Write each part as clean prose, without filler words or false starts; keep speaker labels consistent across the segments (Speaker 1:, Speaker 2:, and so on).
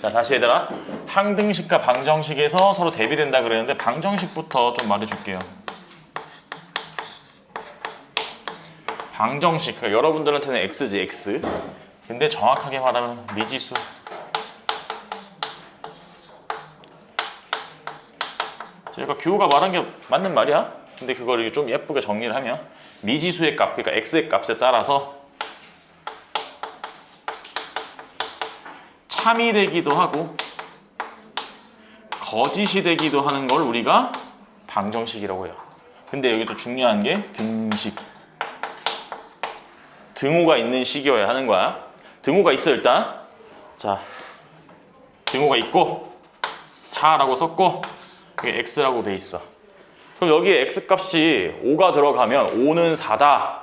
Speaker 1: 자, 다시 얘들아. 항등식과 방정식에서 서로 대비된다 그랬는데 방정식부터 좀 말해줄게요. 방정식, 그러니까 여러분들한테는 x지, x. 근데 정확하게 말하면 미지수. 제가 규호가 말한 게 맞는 말이야. 근데 그걸 좀 예쁘게 정리를 하면 미지수의 값, 그러니까 x의 값에 따라서 참이 되기도 하고 거짓이 되기도 하는 걸 우리가 방정식이라고 해요. 근데 여기 또 중요한 게 등식. 등호가 있는 식이어야 하는 거야. 등호가 있어 일단. 자, 등호가 있고 4라고 썼고 이게 x라고 돼 있어. 그럼 여기에 x값이 5가 들어가면 5는 4다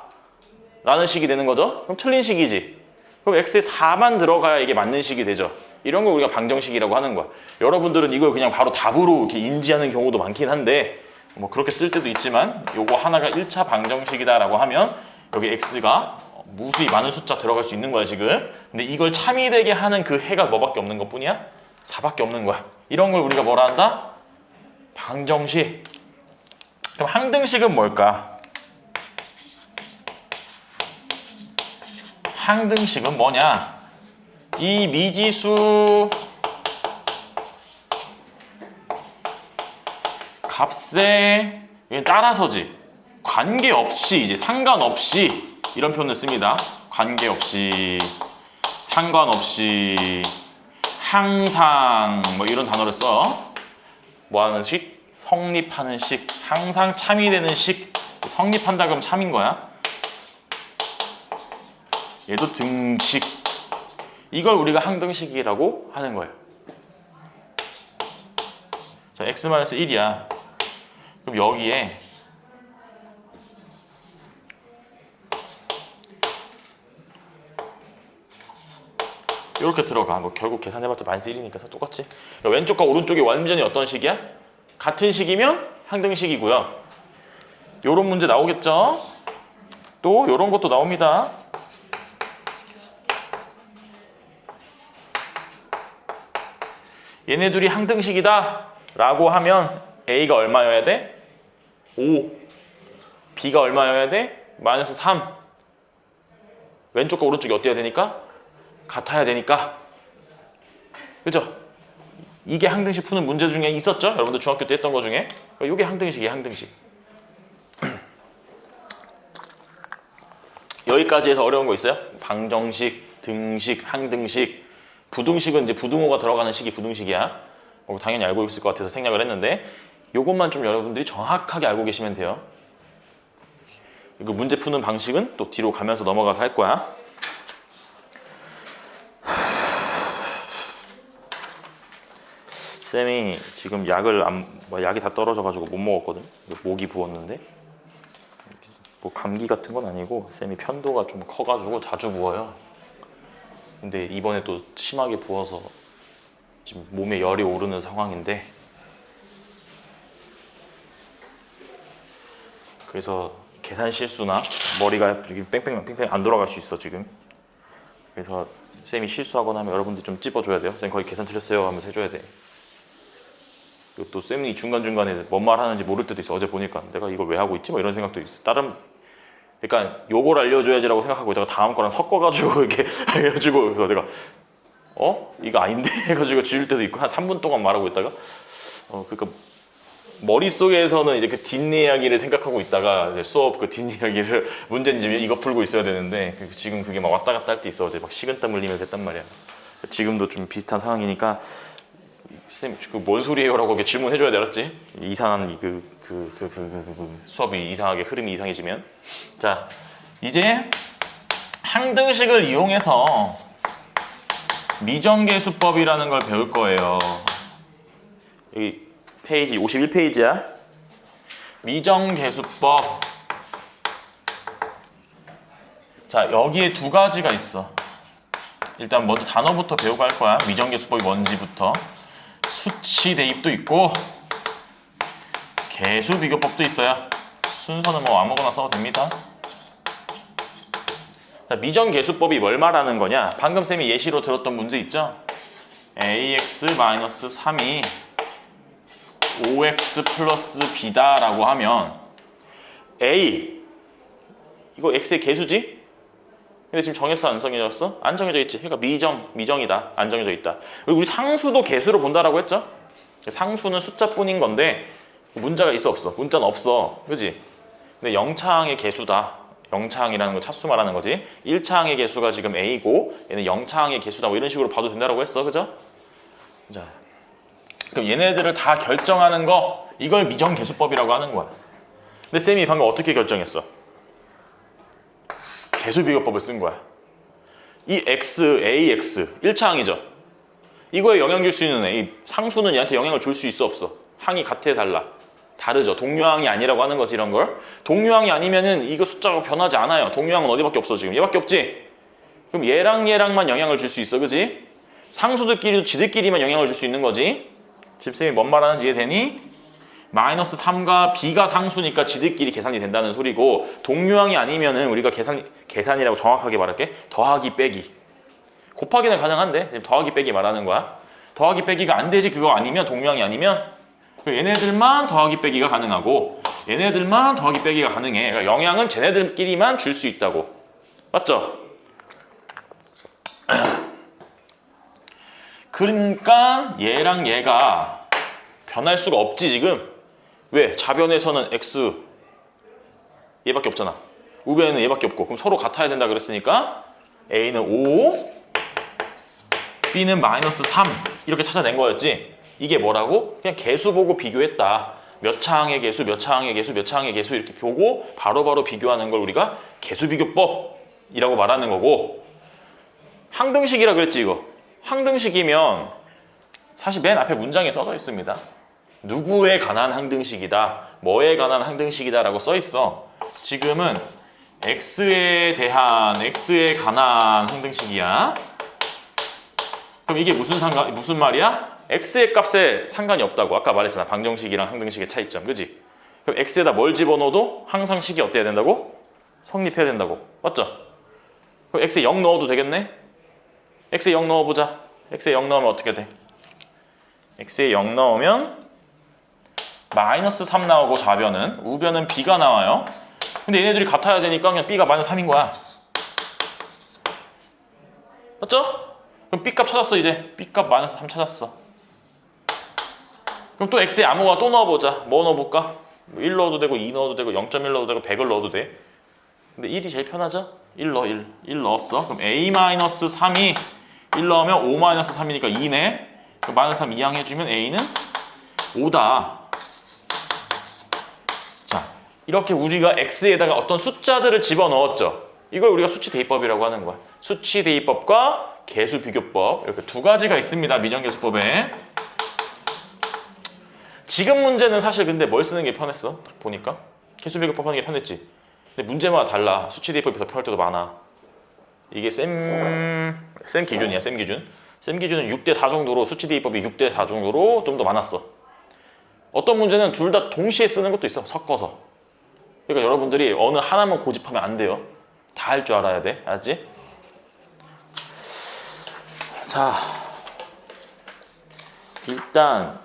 Speaker 1: 라는 식이 되는 거죠. 그럼 틀린 식이지. 그럼 x에 4만 들어가야 이게 맞는 식이 되죠. 이런 걸 우리가 방정식이라고 하는 거야. 여러분들은 이걸 그냥 바로 답으로 이렇게 인지하는 경우도 많긴 한데 뭐 그렇게 쓸 때도 있지만 요거 하나가 1차 방정식이다 라고 하면 여기 x가 무수히 많은 숫자 들어갈 수 있는 거야 지금. 근데 이걸 참이 되게 하는 그 해가 뭐밖에 없는 것 뿐이야? 4밖에 없는 거야. 이런 걸 우리가 뭐라 한다? 방정식. 그럼 항등식은 뭘까? 항등식은 뭐냐? 이 미지수 값에 따라서지, 관계없이, 이제 상관없이 이런 표현을 씁니다. 관계없이, 상관없이, 항상 뭐 이런 단어를 써. 뭐 하는 식? 성립하는 식. 항상 참이 되는 식. 성립한다 그러면 참인 거야. 얘도 등식. 이걸 우리가 항등식이라고 하는 거예요. 자, x-1이야. 그럼 여기에 이렇게 들어가. 뭐 결국 계산해봤자 -1이니까 똑같지. 그러니까 왼쪽과 오른쪽이 완전히 어떤 식이야? 같은 식이면 항등식이고요. 요런 문제 나오겠죠? 또 요런 것도 나옵니다. 얘네 둘이 항등식이다 라고 하면 A가 얼마여야 돼? 5. B가 얼마여야 돼? -3. 왼쪽과 오른쪽이 어때야 되니까? 같아야 되니까. 그죠? 이게 항등식 푸는 문제 중에 있었죠? 여러분들 중학교 때 했던 거 중에. 이게 항등식이에요, 항등식. 여기까지 해서 어려운 거 있어요? 방정식, 등식, 항등식. 부등식은 이제 부등호가 들어가는 식이 부등식이야. 당연히 알고 있을 것 같아서 생략을 했는데 요것만 좀 여러분들이 정확하게 알고 계시면 돼요. 이거 문제 푸는 방식은 또 뒤로 가면서 넘어가서 할 거야. 쌤이 지금 약이 다 떨어져가지고 못 먹었거든. 목이 부었는데 뭐 감기 같은 건 아니고 쌤이 편도가 좀 커가지고 자주 부어요. 근데 이번에 또 심하게 부어서 지금 몸에 열이 오르는 상황인데, 그래서 계산 실수나 머리가 뺑뺑 안 돌아갈 수 있어 지금. 그래서 쌤이 실수하거나 하면 여러분들 좀 찝어줘야 돼요. 쌤 거의 계산 틀렸어요 하면서 해줘야 돼. 그리고 또 쌤이 중간중간에 뭔 말 하는지 모를 때도 있어. 어제 보니까 내가 이걸 왜 하고 있지? 뭐 이런 생각도 있어. 그러니까 요걸 알려줘야지라고 생각하고 있다가 다음 거랑 섞어가지고 이렇게 알려주고, 그래서 내가 이거 아닌데 해가지고 지울 때도 있고 한 3분 동안 말하고 있다가 그러니까 머릿속에서는 이제 그 뒷이야기를 생각하고 있다가 이제 수업 그 뒷이야기를 문제인지 이거 풀고 있어야 되는데 지금 그게 막 왔다 갔다 할 때 있어. 어제 막 식은땀 흘리면서 했단 말이야. 지금도 좀 비슷한 상황이니까 쌤, 뭔 소리예요? 라고 이렇게 질문해줘야 돼, 알았지? 이상한 수업이 이상하게 흐름이 이상해지면. 자, 이제 항등식을 이용해서 미정계수법이라는 걸 배울 거예요. 여기 페이지 51페이지야. 미정계수법. 자, 여기에 두 가지가 있어. 일단 먼저 단어부터 배우고 할 거야. 미정계수법이 뭔지부터. 수치 대입도 있고 계수 비교법도 있어요. 순서는 뭐 아무거나 써도 됩니다. 자, 미정계수법이 뭘 말하는 거냐? 방금 쌤이 예시로 들었던 문제 있죠? ax-3이 5x 플러스 b다라고 하면 a 이거 x의 개수지? 근데 지금 정했어 안 정해졌어? 안 정해져 있지. 그러니까 미정이다. 안 정해져 있다. 그리고 우리 상수도 개수로 본다라고 했죠? 상수는 숫자뿐인 건데 문자가 있어 없어? 문자는 없어. 그지? 근데 0차항의 개수다. 0차항이라는 거 차수 말하는 거지. 1차항의 개수가 지금 a고 얘는 0차항의 개수다. 뭐 이런 식으로 봐도 된다라고 했어. 그죠? 자, 그럼 얘네들을 다 결정하는 거 이걸 미정계수법이라고 하는 거야. 근데 쌤이 방금 어떻게 결정했어? 개수비교법을 쓴 거야. 이 x, ax 1차항이죠. 이거에 영향 줄 수 있는 이 상수는 얘한테 영향을 줄 수 있어 없어? 항이 같아 달라? 다르죠. 동류항이 아니라고 하는 거지 이런 걸. 동류항이 아니면은 이거 숫자가 변하지 않아요. 동류항은 어디밖에 없어 지금? 얘밖에 없지? 그럼 얘랑만 영향을 줄 수 있어. 그지? 상수들끼리도 지들끼리만 영향을 줄 수 있는 거지. 지금 쌤이 뭔 말하는지 이해되니? 마이너스 3과 b가 상수니까 지들끼리 계산이 된다는 소리고 동류항이 아니면은 우리가 계산이라고 정확하게 말할게. 더하기 빼기. 곱하기는 가능한데 더하기 빼기 말하는 거야. 더하기 빼기가 안 되지. 그거 아니면 동류항이 아니면 얘네들만 더하기 빼기가 가능하고 얘네들만 더하기 빼기가 가능해. 그러니까 영향은 쟤네들끼리만 줄 수 있다고. 맞죠? 그러니까 얘랑 얘가 변할 수가 없지 지금. 왜? 좌변에서는 x 얘밖에 없잖아. 우변에는 얘밖에 없고 그럼 서로 같아야 된다 그랬으니까 a는 5 b는 마이너스 3 이렇게 찾아낸 거였지. 이게 뭐라고? 그냥 개수 보고 비교했다. 몇 차항의 개수, 몇 차항의 개수, 몇 차항의 개수 이렇게 보고 바로바로 비교하는 걸 우리가 개수비교법이라고 말하는 거고. 항등식이라 그랬지 이거. 항등식이면 사실 맨 앞에 문장에 써져 있습니다. 누구에 관한 항등식이다, 뭐에 관한 항등식이다 라고 써 있어. 지금은 x에 관한 항등식이야. 그럼 이게 무슨 말이야? x의 값에 상관이 없다고 아까 말했잖아. 방정식이랑 항등식의 차이점. 그지? 그럼 x에다 뭘 집어넣어도 항상 식이 어때야 된다고? 성립해야 된다고. 맞죠? 그럼 x에 0 넣어도 되겠네? x에 0 넣어보자. x에 0 넣으면 어떻게 돼? x에 0 넣으면 마이너스 3 나오고 좌변은, 우변은 b가 나와요. 근데 얘네들이 같아야 되니까 그냥 b가 마이너스 3인 거야. 맞죠? 그럼 b값 찾았어. 이제 b값 마이너스 3 찾았어. 그럼 또 x에 아무거나 또 넣어보자. 뭐 넣어볼까? 1 넣어도 되고 2 넣어도 되고 0.1 넣어도 되고 100을 넣어도 돼. 근데 1이 제일 편하죠? 1 넣어. 1 넣었어. 그럼 a-3이 1 넣으면 5-3이니까 2네. 그럼 마이너스 3 이항해주면 a는 5다. 자, 이렇게 우리가 x에다가 어떤 숫자들을 집어넣었죠. 이걸 우리가 수치 대입법이라고 하는 거야. 수치 대입법과 개수 비교법 이렇게 두 가지가 있습니다. 미정계수법에. 지금 문제는 사실 근데 뭘 쓰는 게 편했어? 보니까 개수 비교법 하는 게 편했지. 근데 문제마다 달라. 수치 대입법이 더 편할 때도 많아. 이게 쌤 기준이야. 쌤 기준. 쌤 기준은 6대4 정도로, 수치 대입법이 6대4 정도로 좀 더 많았어. 어떤 문제는 둘 다 동시에 쓰는 것도 있어. 섞어서. 그러니까 여러분들이 어느 하나만 고집하면 안 돼요. 다 할 줄 알아야 돼. 알았지? 자, 일단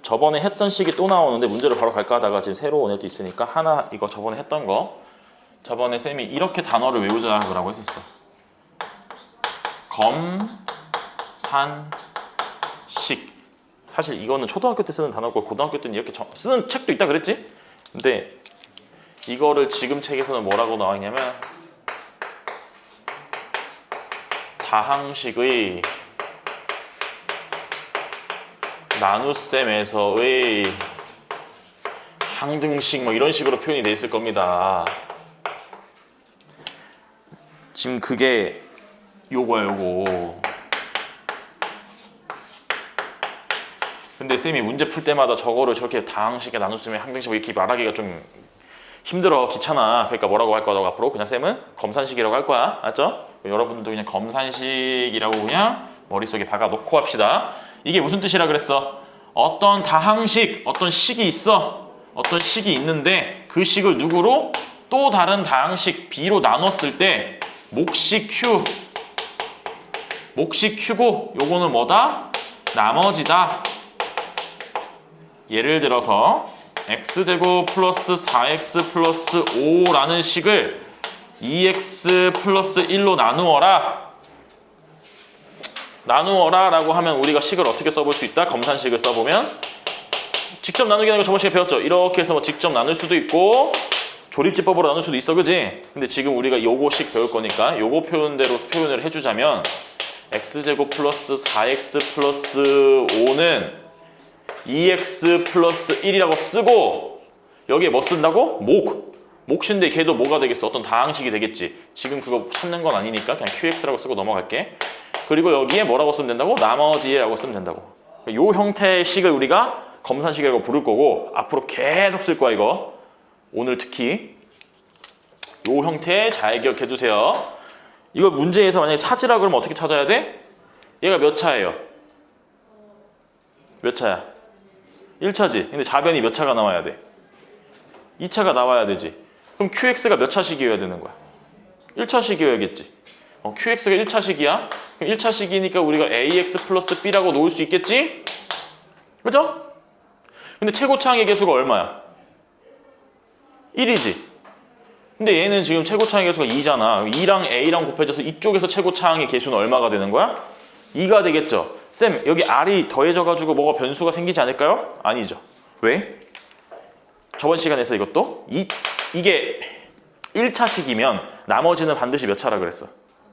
Speaker 1: 저번에 했던 식이 또 나오는데 문제를 바로 갈까 하다가 지금 새로 온 애도 있으니까 하나 이거 저번에 했던 거, 저번에 쌤이 이렇게 단어를 외우자라고 했었어. 검산식. 사실 이거는 초등학교 때 쓰는 단어고 고등학교 때는 이렇게 쓰는 책도 있다 그랬지? 근데 이거를 지금 책에서는 뭐라고 나와 있냐면 다항식의 나눗셈에서의 항등식 뭐 이런 식으로 표현이 돼 있을 겁니다. 지금 그게 요거야 요거. 근데 쌤이 문제 풀 때마다 저거를 저렇게 다항식에 나눗셈에 항등식 뭐 이렇게 말하기가 좀 힘들어, 귀찮아. 그러니까 뭐라고 할 거라고 앞으로 그냥 쌤은 검산식이라고 할 거야. 알았죠? 여러분들도 그냥 검산식이라고 그냥 머릿속에 박아놓고 합시다. 이게 무슨 뜻이라 그랬어? 어떤 다항식, 어떤 식이 있어. 어떤 식이 있는데 그 식을 누구로? 또 다른 다항식 b로 나눴을 때 몫이 q, 몫이 Q고 요거는 뭐다? 나머지다. 예를 들어서 x제곱 플러스 4x 플러스 5라는 식을 2x 플러스 1로 나누어라 라고 하면 우리가 식을 어떻게 써볼 수 있다? 검산식을 써보면 직접 나누기는 거 저번 시간에 배웠죠? 이렇게 해서 뭐 직접 나눌 수도 있고 조립지법으로 나눌 수도 있어, 그지? 근데 지금 우리가 요거식 배울 거니까 요거 표현대로 표현을 해주자면 x제곱 플러스 4x 플러스 5는 2x 플러스 1이라고 쓰고 여기에 뭐 쓴다고? 몫인데 걔도 뭐가 되겠어? 어떤 다항식이 되겠지. 지금 그거 찾는 건 아니니까 그냥 qx라고 쓰고 넘어갈게. 그리고 여기에 뭐라고 쓰면 된다고? 나머지라고 쓰면 된다고. 요 형태의 식을 우리가 검산식이라고 부를 거고 앞으로 계속 쓸 거야 이거. 오늘 특히 요 형태 잘 기억해 두세요. 이거 문제에서 만약에 찾으라 그러면 어떻게 찾아야 돼? 얘가 몇 차예요? 몇 차야? 1차지. 근데 좌변이 몇 차가 나와야 돼? 2차가 나와야 되지. 그럼 QX가 몇 차식이어야 되는 거야? 1차식이어야겠지. QX가 1차식이야? 그럼 1차식이니까 우리가 AX 플러스 B라고 놓을 수 있겠지? 그죠? 근데 최고차항의 개수가 얼마야? 1이지. 근데 얘는 지금 최고차항의 개수가 2잖아. 2랑 A랑 곱해져서 이쪽에서 최고차항의 개수는 얼마가 되는 거야? 2가 되겠죠. 쌤, 여기 R이 더해져가지고 뭐가 변수가 생기지 않을까요? 아니죠. 왜? 저번 시간에서 이것도 이게 1차식이면 나머지는 반드시 몇 차라 그랬어?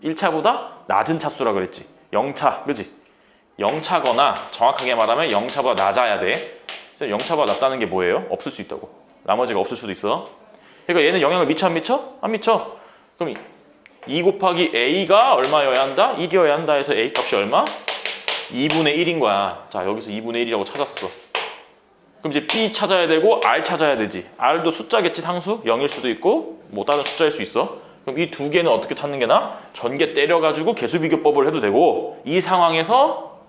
Speaker 1: 1차보다 낮은 차수라 그랬지. 0차, 그지? 0차거나 정확하게 말하면 0차보다 낮아야 돼. 쌤, 0차보다 낮다는 게 뭐예요? 없을 수 있다고. 나머지가 없을 수도 있어. 그러니까 얘는 영향을 미쳐 안 미쳐? 안 미쳐. 그럼 2 곱하기 A가 얼마여야 한다? 1이어야 한다 해서 A 값이 얼마? 2분의 1인 거야. 자, 여기서 2분의 1이라고 찾았어. 그럼 이제 B 찾아야 되고 R 찾아야 되지. R도 숫자겠지, 상수? 0일 수도 있고 뭐 다른 숫자일 수 있어. 그럼 이 두 개는 어떻게 찾는 게 나아? 전개 때려가지고 개수비교법을 해도 되고 이 상황에서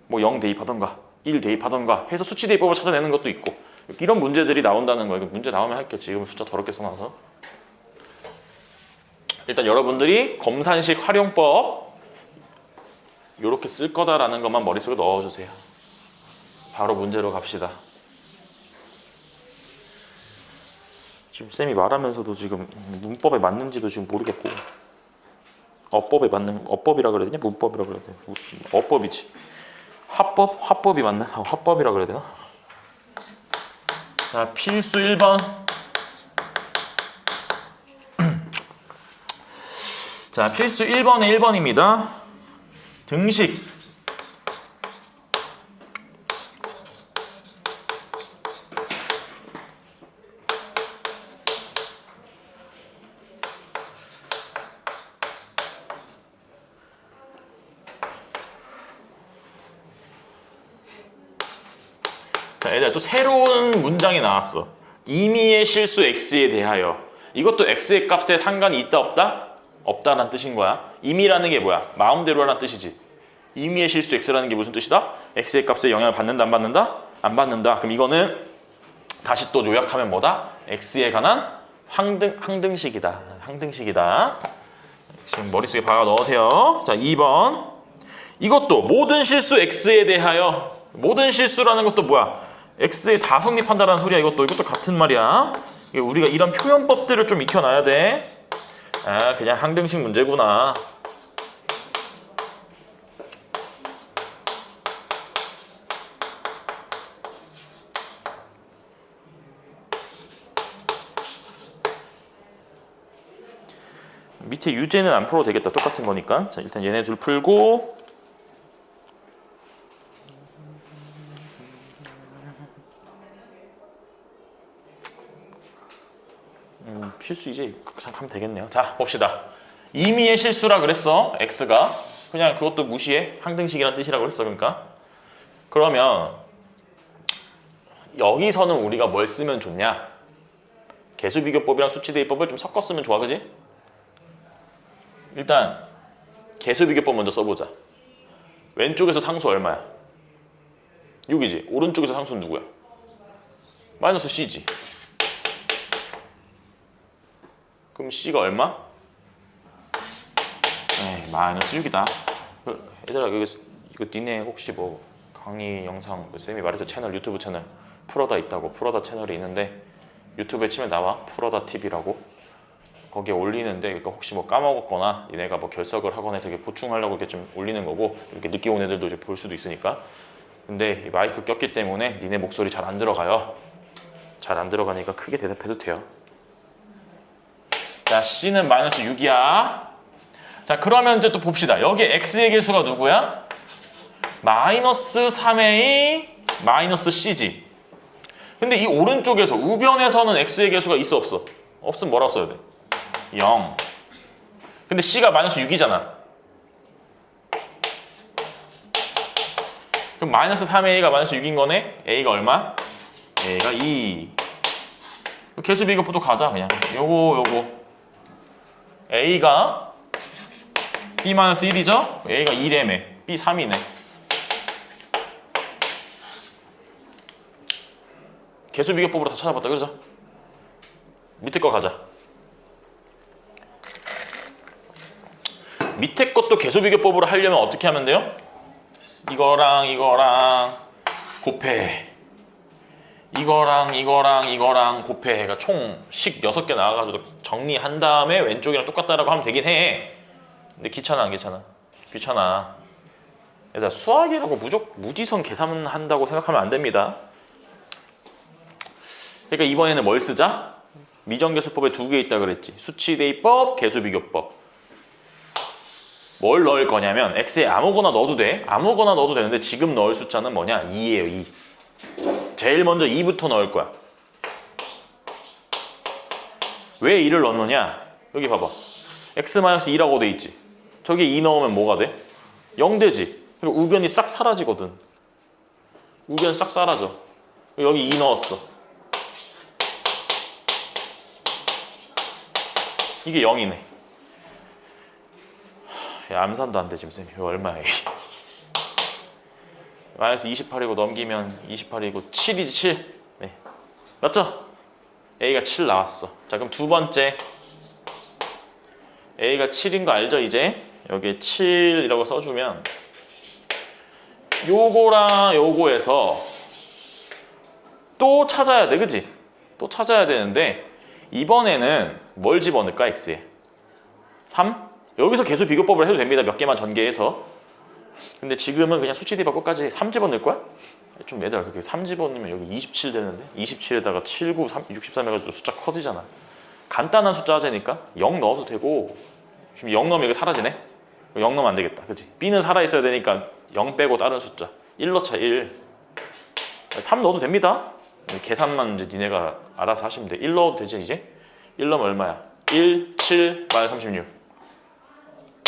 Speaker 1: 뭐 0 대입하던가 1 대입하던가 해서 수치 대입법을 찾아내는 것도 있고 이런 문제들이 나온다는 거예요. 문제 나오면 할게. 지금 숫자 더럽게 써놔서. 일단 여러분들이 검산식 활용법 이렇게 쓸 거다라는 것만 머릿속에 넣어주세요. 바로 문제로 갑시다. 지금 쌤이 말하면서도 지금 문법에 맞는지도 지금 모르겠고 어법이라 그래야 되냐? 문법이라 그래야 되냐? 어법이지. 화법이 맞나? 화법이라 그래야 되나? 자, 필수 1번. 자, 필수 1번에 1번입니다. 등식. 자, 얘들아 또 새로운 문장이 나왔어. 임의의 실수 x에 대하여. 이것도 x의 값에 상관이 있다 없다? 없다라는 뜻인 거야. 임의라는 게 뭐야? 마음대로라는 뜻이지. 임의의 실수 x라는 게 무슨 뜻이다? x의 값에 영향을 받는다 안 받는다? 안 받는다. 그럼 이거는 다시 또 요약하면 뭐다? x에 관한 항등식이다. 항등식이다. 지금 머릿속에 박아 넣으세요. 자, 2번. 이것도 모든 실수 x에 대하여. 모든 실수라는 것도 뭐야? x에 다 성립한다는 소리야. 이것도 같은 말이야. 우리가 이런 표현법들을 좀 익혀놔야 돼. 아, 그냥 항등식 문제구나. 밑에 유제는 안 풀어도 되겠다. 똑같은 거니까. 자, 일단 얘네 둘 풀고 실수 이제 그냥 하면 되겠네요. 자, 봅시다. 임의의 실수라 그랬어. x가. 그냥 그것도 무시해. 항등식이란 뜻이라고 했어. 그러니까. 그러면 여기서는 우리가 뭘 쓰면 좋냐? 개수비교법이랑 수치대입법을 좀 섞어 쓰면 좋아. 그지? 일단 개수비교법 먼저 써보자. 왼쪽에서 상수 얼마야? 6이지. 오른쪽에서 상수는 누구야? 마이너스 c지. 그럼 c가 얼마? 에이, 마이너스 6이다. 얘들아 이거 니네 혹시 뭐 강의 영상 쌤이 말해서 채널 유튜브 채널 풀어다 있다고 풀어다 채널이 있는데 유튜브에 치면 나와 풀어다 TV라고 거기에 올리는데 이거 혹시 뭐 까먹었거나 니네가 뭐 결석을 하거나 해서 이렇게 보충하려고 이렇게 좀 올리는 거고 이렇게 늦게 온 애들도 이제 볼 수도 있으니까 근데 이 마이크 꼈기 때문에 니네 목소리 잘 안 들어가요. 잘 안 들어가니까 크게 대답해도 돼요. 자 C는 마이너스 6이야. 자 그러면 이제 또 봅시다. 여기 X의 개수가 누구야? 마이너스 3A 마이너스 C지. 근데 이 오른쪽에서 우변에서는 X의 개수가 있어 없어? 없으면 뭐라고 써야 돼? 0. 근데 C가 마이너스 6이잖아. 그럼 마이너스 3A가 마이너스 6인 거네? A가 얼마? A가 2. 개수 비교법도 가자 그냥. 요거 A가 B 마이너스 1이죠? A가 2래매. B 3이네. 개수 비교법으로 다 찾아봤다 그러죠? 밑에 거 가자. 밑에 것도 개수 비교법으로 하려면 어떻게 하면 돼요? 이거랑 곱해. 이거랑 곱해. 그러니까 총 식 6개 나와가지고 정리한 다음에 왼쪽이랑 똑같다라고 하면 되긴 해. 근데 귀찮아 안 귀찮아? 귀찮아. 얘들아 수학이라고 무지성 계산한다고 생각하면 안 됩니다. 그러니까 이번에는 뭘 쓰자? 미정계수법에 2개 있다 그랬지. 수치대입법, 개수비교법. 뭘 넣을 거냐면 x에 아무거나 넣어도 돼. 아무거나 넣어도 되는데 지금 넣을 숫자는 뭐냐? 2예요. 2. 제일 먼저 2부터 넣을 거야. 왜 2를 넣느냐? 여기 봐봐. x-2라고 돼 있지. 저기 2 넣으면 뭐가 돼? 0 되지. 그리고 우변이 싹 사라지거든. 우변 싹 사라져. 여기 2 넣었어. 이게 0이네. 야, 암산도 안 돼 지금 쌤이. 이거 얼마야? 마이너스 28이고 넘기면 28이고 7이지 7. 네. 맞죠? A가 7 나왔어. 자 그럼 두 번째 A가 7인 거 알죠 이제? 여기에 7이라고 써주면 요거랑 요거에서 또 찾아야 돼 그치? 또 찾아야 되는데 이번에는 뭘 집어넣을까 X에? 3? 여기서 개수 비교법을 해도 됩니다. 몇 개만 전개해서. 근데 지금은 그냥 수치 대입 끝까지 3 집어넣을 거야? 좀 얘들아 그렇게 3 집어넣으면 여기 27 되는데 27에다가 7, 9, 63 해가지고 숫자 커지잖아. 간단한 숫자 하자니까 0 넣어도 되고 지금 0 넣으면 여기 사라지네? 0 넣으면 안 되겠다 그치? B는 살아있어야 되니까 0 빼고 다른 숫자 1 넣자 1 3 넣어도 됩니다. 계산만 이제 니네가 알아서 하시면 돼. 1 넣어도 되지 이제? 1 넣으면 얼마야? 1, 7, 마이너스 36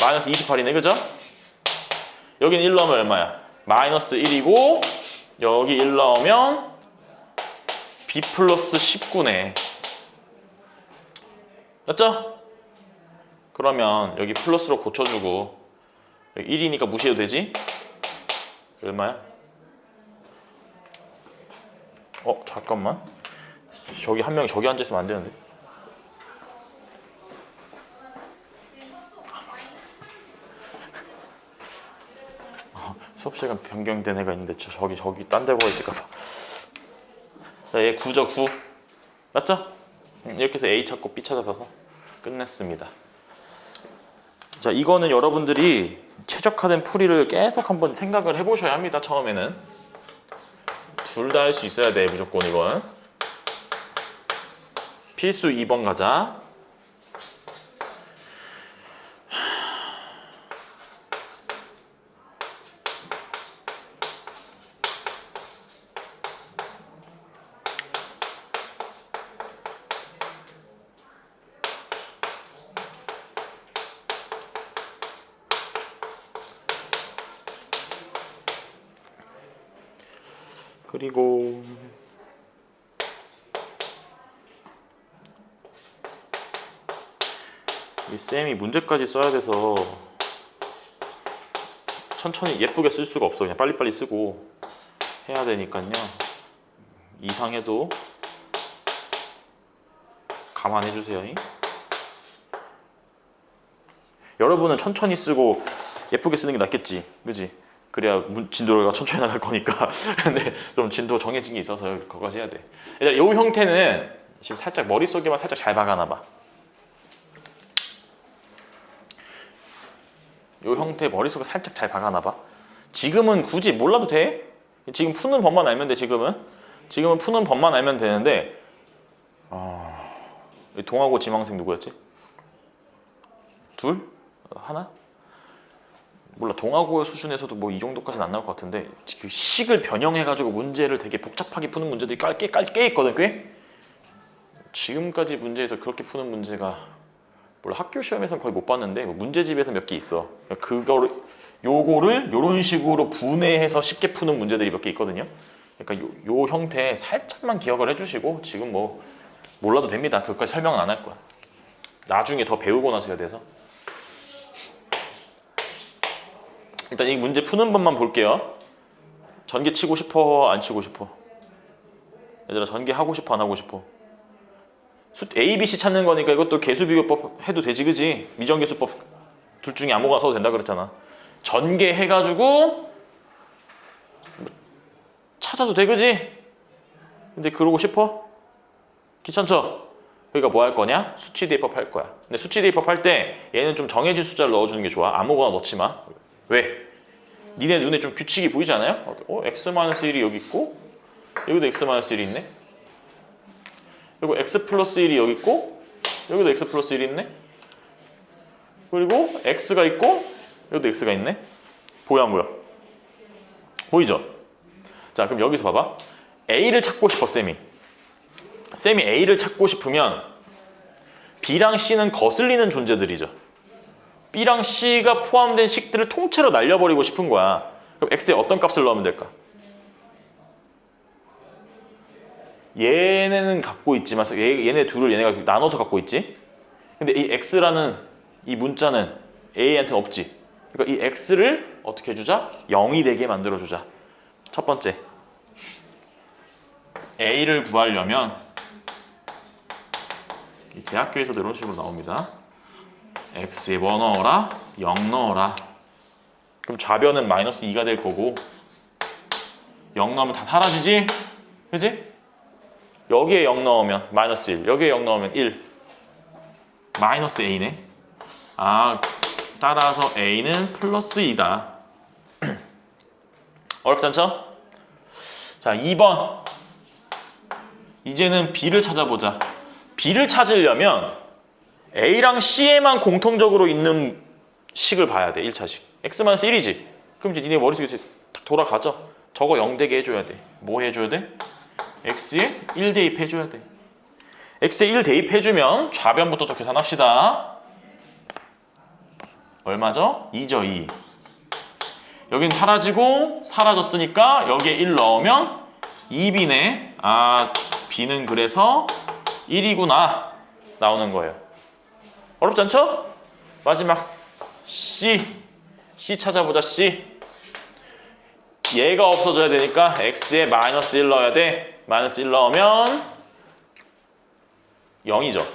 Speaker 1: 마이너스 28이네 그죠? 여기는 1 넣으면 얼마야? 마이너스 1이고 여기 1 넣으면 B 플러스 19네. 맞죠? 그러면 여기 플러스로 고쳐주고 여기 1이니까 무시해도 되지? 얼마야? 잠깐만. 저기 한 명이 저기 앉아있으면 안 되는데. 수업 시간 변경된 애가 있는데 저기 딴 데 보고 있을까 봐. 자, 얘 9죠 9. 맞죠? 이렇게 해서 A 찾고 B 찾아서 끝냈습니다. 자, 이거는 여러분들이 최적화된 풀이를 계속 한번 생각을 해보셔야 합니다. 처음에는 둘 다 할 수 있어야 돼 무조건 이건. 필수 2번 가자. 그리고 이 쌤이 문제까지 써야 돼서 천천히 예쁘게 쓸 수가 없어. 그냥 빨리빨리 쓰고 해야 되니까요. 이상해도 감안해 주세요. 여러분은 천천히 쓰고 예쁘게 쓰는 게 낫겠지, 그지? 그래야 진도가 천천히 나갈 거니까. 근데 좀 진도 정해진 게 있어서 그거까지 해야 돼. 일단 이 형태는 지금 살짝 머릿속에만 살짝 잘 박아놔봐. 이 형태 머릿속에 살짝 잘 박아놔봐. 지금은 굳이 몰라도 돼. 지금 푸는 법만 알면 돼. 지금은 푸는 법만 알면 되는데. 동하고 지망생 누구였지? 둘? 하나? 몰라. 동하고 수준에서도 뭐 이 정도까지는 안 나올 것 같은데, 그 식을 변형해가지고 문제를 되게 복잡하게 푸는 문제들이 꽤 있거든. 꽤? 지금까지 문제에서 그렇게 푸는 문제가 몰라. 학교 시험에서는 거의 못 봤는데 뭐 문제집에서 몇 개 있어. 요거를 요런 식으로 분해해서 쉽게 푸는 문제들이 몇 개 있거든요. 그러니까 요 형태 살짝만 기억을 해주시고, 지금 뭐 몰라도 됩니다. 그것까지 설명은 안 할 거야. 나중에 더 배우고 나서 해야 돼서. 일단 이 문제 푸는 법만 볼게요. 전개 치고 싶어, 안 치고 싶어? 얘들아, 전개 하고 싶어, 안 하고 싶어? A, B, C 찾는 거니까 이것도 개수비교법 해도 되지, 그지? 미정계수법 둘 중에 아무거나 써도 된다 그랬잖아. 전개해가지고 찾아도 돼, 그지? 근데 그러고 싶어? 귀찮죠? 그러니까 뭐 할 거냐? 수치 대입법 할 거야. 근데 수치 대입법 할 때 얘는 좀 정해진 숫자를 넣어주는 게 좋아. 아무거나 넣지 마. 왜? 니네 눈에 좀 규칙이 보이지 않아요? x-1이 여기 있고, 여기도 x-1이 있네? 그리고 x 플러스 1이 여기 있고, 여기도 x 플러스 1이 있네? 그리고 x가 있고, 여기도 x가 있네? 보여, 안 보여? 보이죠? 자, 그럼 여기서 봐봐. a를 찾고 싶어, 쌤이 a를 찾고 싶으면 b랑 c는 거슬리는 존재들이죠. b랑 c가 포함된 식들을 통째로 날려버리고 싶은 거야. 그럼 x에 어떤 값을 넣으면 될까? 얘네는 갖고 있지만 얘네 둘을 얘네가 나눠서 갖고 있지. 근데 이 x라는 이 문자는 a한테는 없지. 그러니까 이 x를 어떻게 해주자? 0이 되게 만들어주자. 첫 번째, a를 구하려면 이 대학교에서도 이런 식으로 나옵니다. x에 뭐 넣어라? 0 넣어라. 그럼 좌변은 마이너스 2가 될 거고, 0 넣으면 다 사라지지? 그지? 여기에 0 넣으면 마이너스 1, 여기에 0 넣으면 1, 마이너스 a네. 따라서 a는 플러스 2다. 어렵지 않죠? 자, 2번. 이제는 b를 찾아보자. b를 찾으려면 a랑 c에만 공통적으로 있는 식을 봐야 돼. 1차식. x-1이지. 그럼 이제 니네 머릿속에 딱 돌아가죠. 저거 0 되게 해줘야 돼. 뭐 해줘야 돼? x에 1 대입해줘야 돼. x에 1 대입해주면 좌변부터 또 계산합시다. 얼마죠? 2죠, 2. 여긴 사라지고 사라졌으니까 여기에 1 넣으면 2b네. b는 그래서 1이구나. 나오는 거예요. 어렵지 않죠? 마지막 C 찾아보자. C. 얘가 없어져야 되니까 x에 마이너스 1 넣어야 돼. 마이너스 1 넣으면 0이죠.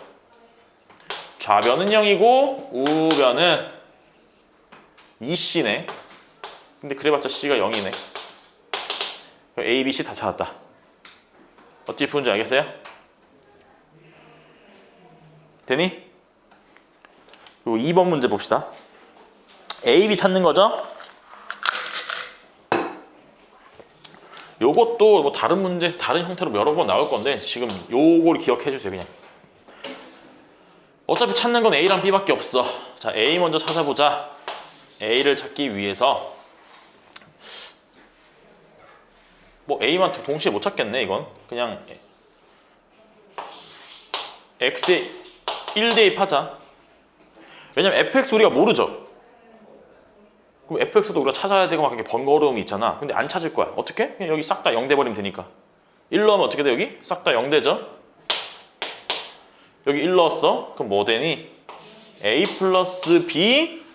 Speaker 1: 좌변은 0이고 우변은 2C네. 근데 그래봤자 C가 0이네. A, B, C 다 찾았다. 어떻게 푸는지 알겠어요? 되니? 그리고 2번 문제 봅시다. A, B 찾는 거죠? 요것도 뭐 다른 문제에서 다른 형태로 여러 번 나올 건데 지금 요거를 기억해 주세요. 그냥 어차피 찾는 건 A랑 B밖에 없어. 자, A 먼저 찾아보자. A를 찾기 위해서 뭐 A만 동시에 못 찾겠네. 이건 그냥 X에 1 대입하자. 왜냐면 fx 우리가 모르죠. 그럼 fx도 우리가 찾아야 되고 막 이렇게 번거로움이 있잖아. 근데 안 찾을 거야. 어떻게? 그냥 여기 싹 다 0 돼버리면 되니까. 1 넣으면 어떻게 돼? 여기? 싹 다 0 되죠? 여기 1 넣었어. 그럼 뭐 되니? a 플러스 b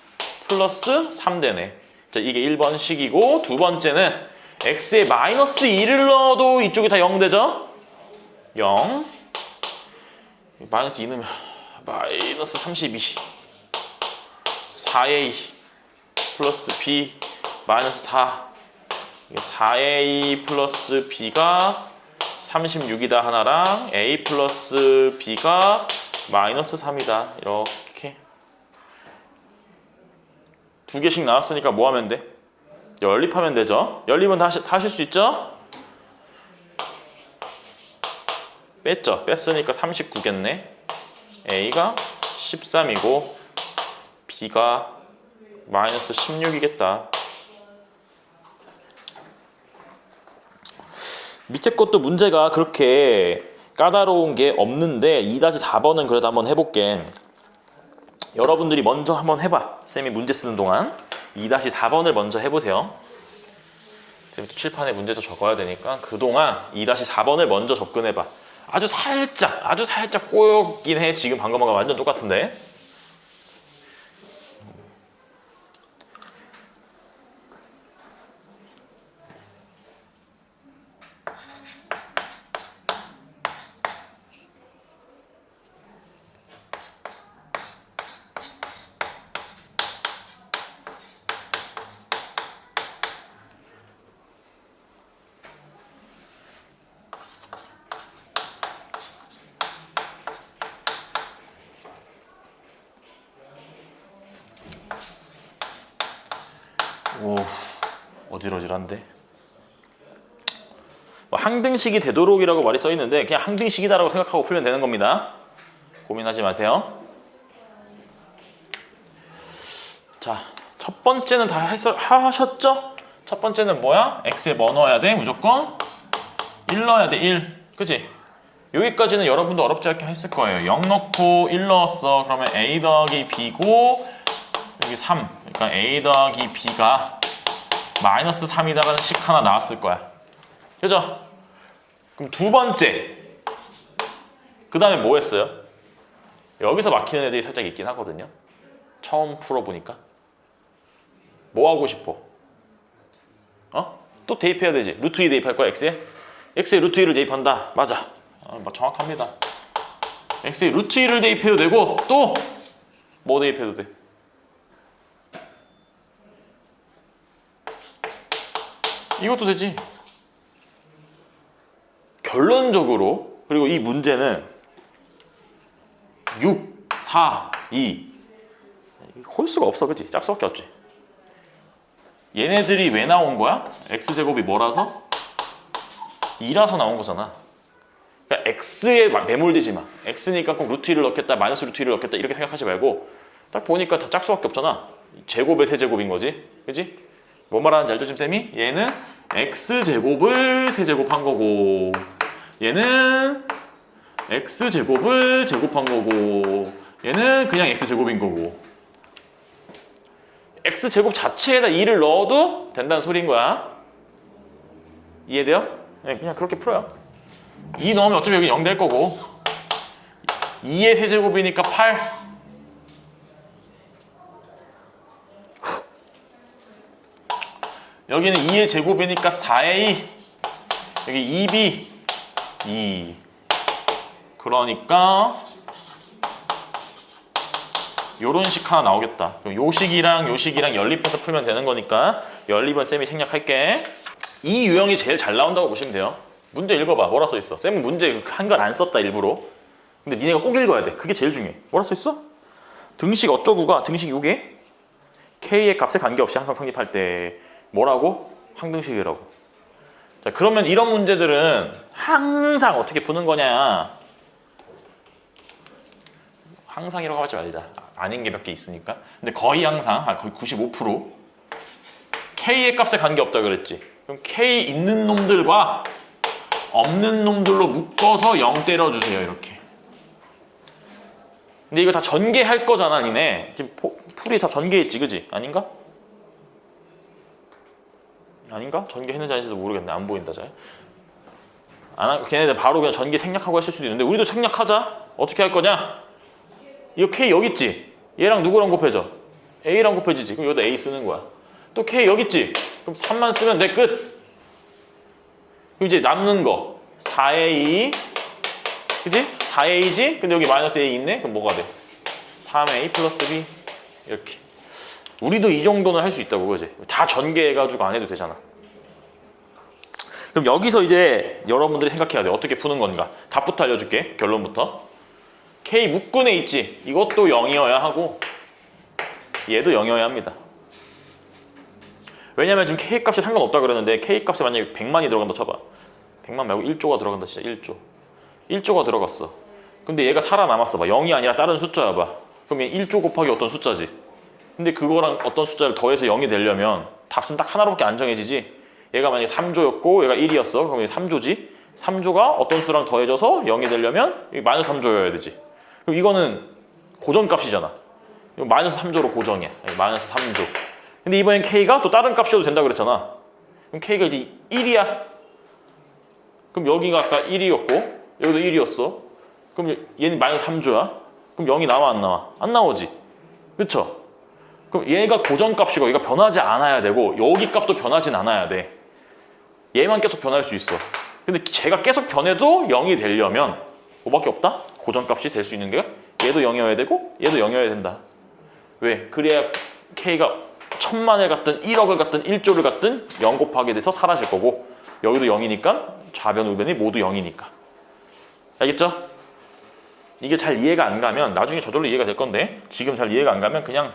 Speaker 1: 플러스 3 되네. 자, 이게 1번식이고 두 번째는 x에 마이너스 2를 넣어도 이쪽이 다 0 되죠? 0. 마이너스 2 넣으면 마이너스 32 4a 플러스 B 마이너스 4. 4A 플러스 B가 36이다 하나랑 A 플러스 B가 마이너스 3이다. 이렇게 두 개씩 나왔으니까 뭐 하면 돼? 연립하면 되죠. 연립은 다 하실 수 있죠? 뺐죠. 뺐으니까 39겠네. A가 13이고 B가 마이너스 16이겠다. 밑에 것도 문제가 그렇게 까다로운 게 없는데 2-4번은 그래도 한번 해볼게. 여러분들이 먼저 한번 해봐. 쌤이 문제 쓰는 동안 2-4번을 먼저 해보세요. 쌤이 또 칠판에 문제도 적어야 되니까 그동안 2-4번을 먼저 접근해봐. 아주 살짝 꼬였긴 해. 지금 방금과 완전 똑같은데. 오, 어질어질한데. 뭐 항등식이 되도록이라고 말이 써 있는데 그냥 항등식이다라고 생각하고 풀면 되는 겁니다. 고민하지 마세요. 자, 첫 번째는 다 하셨죠? 첫 번째는 뭐야? x에 뭐 넣어야 돼? 무조건 1 넣어야 돼. 1. 그치? 여기까지는 여러분도 어렵지 않게 했을 거예요. 0 넣고 1 넣었어. 그러면 a 더하기 b고 여기 3. 그러니까 a 더하기 b가 마이너스 3이다라는 식 하나 나왔을 거야. 그죠? 그럼 두 번째. 그 다음에 뭐 했어요? 여기서 막히는 애들이 살짝 있긴 하거든요. 처음 풀어보니까. 뭐 하고 싶어? 또 대입해야 되지. 루트 2 대입할 거야, x에? x에 루트 2를 대입한다. 맞아. 정확합니다. x에 루트 2를 대입해도 되고 또 뭐 대입해도 돼? 이것도 되지. 결론적으로 그리고 이 문제는 6, 4, 2 홀수가 없어. 그치? 짝수밖에 없지. 얘네들이 왜 나온 거야? x제곱이 뭐라서? 2라서 나온 거잖아. 그러니까 x에 매몰되지 마. x니까 꼭 루트 2를 넣겠다, 마이너스 루트 2를 넣겠다 이렇게 생각하지 말고 딱 보니까 다 짝수밖에 없잖아. 제곱의 세제곱인 거지. 그치? 뭐 말하는지 알죠, 지금 쌤이? 얘는 x제곱을 세제곱한 거고 얘는 x제곱을 제곱한 거고 얘는 그냥 x제곱인 거고 x제곱 자체에다 2를 넣어도 된다는 소리인 거야. 이해돼요? 네, 그냥 그렇게 풀어요. 2 넣으면 어차피 여기 0 될 거고 2의 세제곱이니까 8 여기는 2의 제곱이니까 4a 여기 2b 2 그러니까 요런 식 하나 나오겠다. 요 식이랑 요 식이랑 연립해서 풀면 되는 거니까 연립은 쌤이 생략할게. 이 유형이 제일 잘 나온다고 보시면 돼요. 문제 읽어봐. 뭐라 써있어? 쌤은 문제 한 걸 안 썼다 일부러. 근데 니네가 꼭 읽어야 돼. 그게 제일 중요해. 뭐라 써있어? 등식 어쩌구가 등식 요게 k의 값에 관계없이 항상 성립할 때 뭐라고? 항등식이라고. 자, 그러면 이런 문제들은 항상 어떻게 푸는 거냐? 항상이라고 하지 말자. 아닌 게 몇 개 있으니까. 근데 거의 항상, 거의 95% k의 값에 관계없다 그랬지. 그럼 k 있는 놈들과 없는 놈들로 묶어서 0 때려주세요. 이렇게. 근데 이거 다 전개할 거잖아, 니네. 지금 풀이 다 전개했지, 그지? 아닌가? 아닌가? 전개했는지 아닌지도 모르겠네. 안 보인다, 잘. 걔네들 바로 그냥 전개 생략하고 했을 수도 있는데 우리도 생략하자. 어떻게 할 거냐? 이거 K 여기 있지? 얘랑 누구랑 곱해져? A랑 곱해지지. 그럼 여기다 A 쓰는 거야. 또 K 여기 있지? 그럼 3만 쓰면 돼. 끝! 그럼 이제 남는 거 4A 그지? 4A지? 근데 여기 마이너스 A 있네? 그럼 뭐가 돼? 3A 플러스 B 이렇게. 우리도 이 정도는 할 수 있다고, 그지? 다 전개해가지고 안 해도 되잖아. 그럼 여기서 이제 여러분들이 생각해야 돼. 어떻게 푸는 건가? 답부터 알려줄게. 결론부터. K 묶근에 있지. 이것도 0이어야 하고 얘도 0이어야 합니다. 왜냐면 지금 K 값이 상관없다 그러는데 K 값에 만약에 100만이 들어간다 쳐봐. 100만 말고 1조가 들어간다 진짜. 1조. 1조가 들어갔어. 근데 얘가 살아남았어 봐. 0이 아니라 다른 숫자야 봐. 그럼 얘 1조 곱하기 어떤 숫자지. 근데 그거랑 어떤 숫자를 더해서 0이 되려면 답은 딱 하나로밖에 안 정해지지. 얘가 만약에 3조였고 얘가 1이었어. 그럼 얘 3조지. 3조가 어떤 수랑 더해져서 0이 되려면 마이너스 3조여야 되지. 그럼 이거는 고정값이잖아. 이거 마이너스 3조로 고정해. 마이너스 3조. 근데 이번엔 K가 또 다른 값이어도 된다고 그랬잖아. 그럼 K가 이제 1이야. 그럼 여기가 아까 1이었고 여기도 1이었어. 그럼 얘는 마이너스 3조야. 그럼 0이 나와 안 나와? 안 나오지. 그쵸? 그럼 얘가 고정값이고 얘가 변하지 않아야 되고 여기 값도 변하진 않아야 돼. 얘만 계속 변할 수 있어. 근데 제가 계속 변해도 0이 되려면 뭐밖에 없다? 고정값이 될 수 있는 게 얘도 0이어야 되고 얘도 0이어야 된다. 왜? 그래야 K가 1000만을 갖든 1억을 갖든 1조를 갖든 0 곱하게 돼서 사라질 거고 여기도 0이니까 좌변 우변이 모두 0이니까. 알겠죠? 이게 잘 이해가 안 가면 나중에 저절로 이해가 될 건데 지금 잘 이해가 안 가면 그냥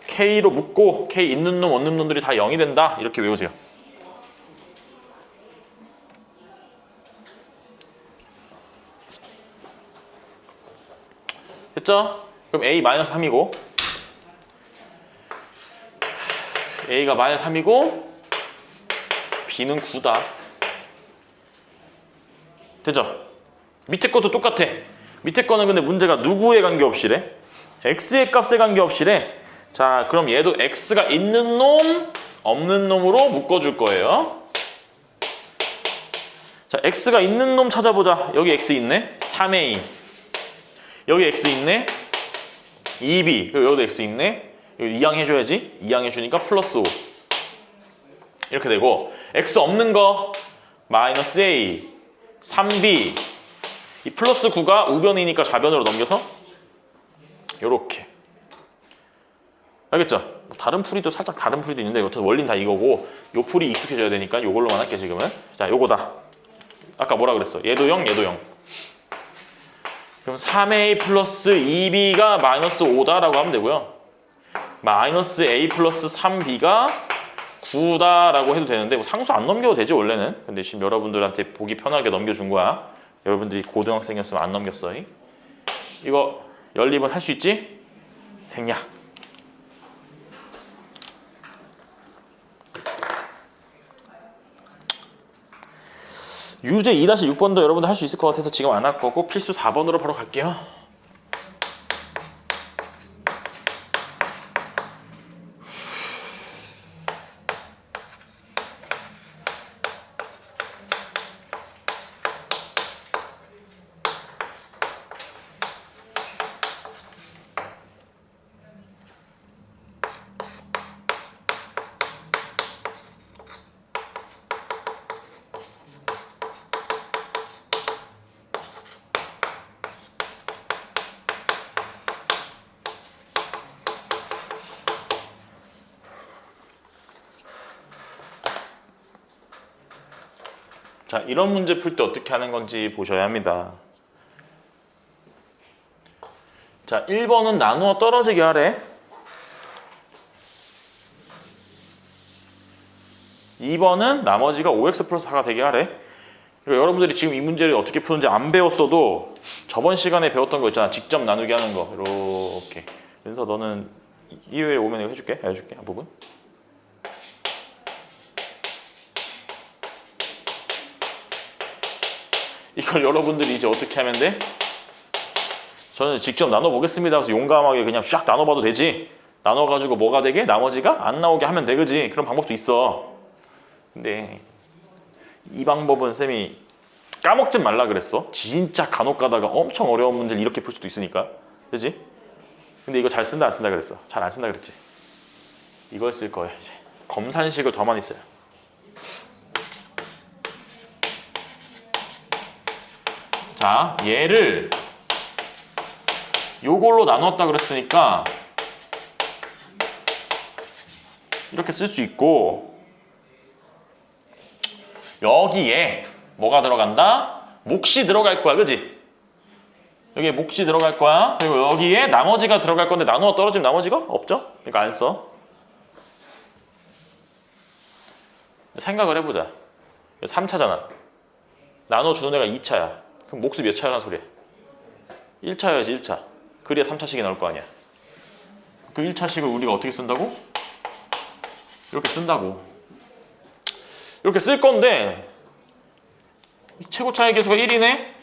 Speaker 1: K로 묶고 K 있는 놈 없는 놈들이 다 0이 된다 이렇게 외우세요. 됐죠? 그럼 A 마이너스 3이고 A가 마이너스 3이고 B는 9다. 되죠? 밑에 것도 똑같아. 밑에 거는 근데 문제가 누구에 관계없이래? X의 값에 관계없이래. 자, 그럼 얘도 X가 있는 놈, 없는 놈으로 묶어줄 거예요. 자, X가 있는 놈 찾아보자. 여기 X 있네. 3A. 여기 X 있네. 2B. 그리고 여기도 X 있네. 여기 2항 해줘야지. 2항 해주니까 플러스 5. 이렇게 되고 X 없는 거 마이너스 A. 3B. 이 플러스 9가 우변이니까 좌변으로 넘겨서 요렇게. 알겠죠? 다른 풀이도 살짝 다른 풀이도 있는데 어쨌든 원리는 다 이거고 요 풀이 익숙해져야 되니까 요걸로만 할게 지금은. 자, 요거다. 아까 뭐라 그랬어? 얘도 0, 얘도 0. 그럼 3A 플러스 2B가 마이너스 5다라고 하면 되고요. 마이너스 A 플러스 3B가 9다라고 해도 되는데 뭐 상수 안 넘겨도 되지 원래는. 근데 지금 여러분들한테 보기 편하게 넘겨준 거야. 여러분들이 고등학생이었으면 안 넘겼어. 이거 연립은 할 수 있지? 생략. 유제 2-6번도 여러분들 할 수 있을 것 같아서 지금 안 할 거고 필수 4번으로 바로 갈게요. 자, 이런 문제 풀 때 어떻게 하는 건지 보셔야 합니다. 자, 1번은 나누어 떨어지게 하래. 2번은 나머지가 5x 플러스 4가 되게 하래. 그러니까 여러분들이 지금 이 문제를 어떻게 푸는지 안 배웠어도 저번 시간에 배웠던 거 있잖아. 직접 나누기 하는 거. 이렇게. 그래서 너는 이후에 오면 이거 해줄게. 알려줄게. 한 부분. 이걸 여러분들이 이제 어떻게 하면 돼? 저는 직접 나눠보겠습니다. 그래서 용감하게 그냥 쫙 나눠봐도 되지. 나눠가지고 뭐가 되게? 나머지가 안 나오게 하면 되그지. 그런 방법도 있어. 근데 이 방법은 쌤이 까먹지 말라 그랬어. 진짜 간혹 가다가 엄청 어려운 문제를 이렇게 풀 수도 있으니까. 그지? 근데 이거 잘 쓴다 안 쓴다 그랬어. 잘 안 쓴다 그랬지. 이걸 쓸 거야 이제. 검산식을 더 많이 써요. 자, 얘를 요걸로 나눴다 그랬으니까 이렇게 쓸 수 있고 여기에 뭐가 들어간다? 몫이 들어갈 거야, 그지? 여기에 몫이 들어갈 거야. 그리고 여기에 나머지가 들어갈 건데 나누어 떨어지면 나머지가 없죠? 그러니까 안 써. 생각을 해보자. 3차잖아. 나눠주는 애가 2차야. 그럼 몫이 몇 차라는 소리야? 1차여야지, 1차. 그래야 3차식이 나올 거 아니야. 그 1차식을 우리가 어떻게 쓴다고? 이렇게 쓴다고. 이렇게 쓸 건데 최고차의 개수가 1이네?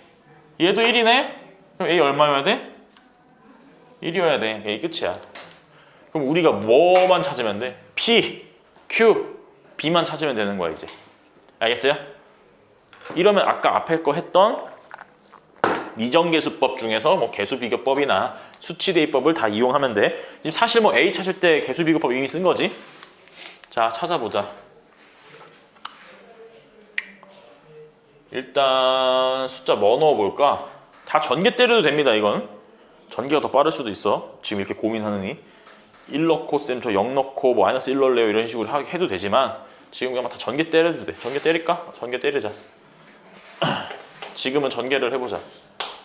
Speaker 1: 얘도 1이네? 그럼 A 얼마여야 돼? 1이어야 돼. A 끝이야. 그럼 우리가 뭐만 찾으면 돼? P, Q, B만 찾으면 되는 거야 이제. 알겠어요? 이러면 아까 앞에 거 했던 미정계수법 중에서 뭐 개수비교법이나 수치대입법을 다 이용하면 돼. 지금 사실 뭐 A 찾을 때 개수비교법 이미 쓴 거지. 자, 찾아보자. 일단 숫자 뭐 넣어볼까? 다 전개 때려도 됩니다. 이건 전개가 더 빠를 수도 있어. 지금 이렇게 고민하느니 1 넣고 쌤 저 0 넣고 뭐 마이너스 1 넣을래요 이런 식으로 해도 되지만 지금 그냥 다 전개 때려도 돼. 전개 때릴까? 전개 때리자. 지금은 전개를 해보자.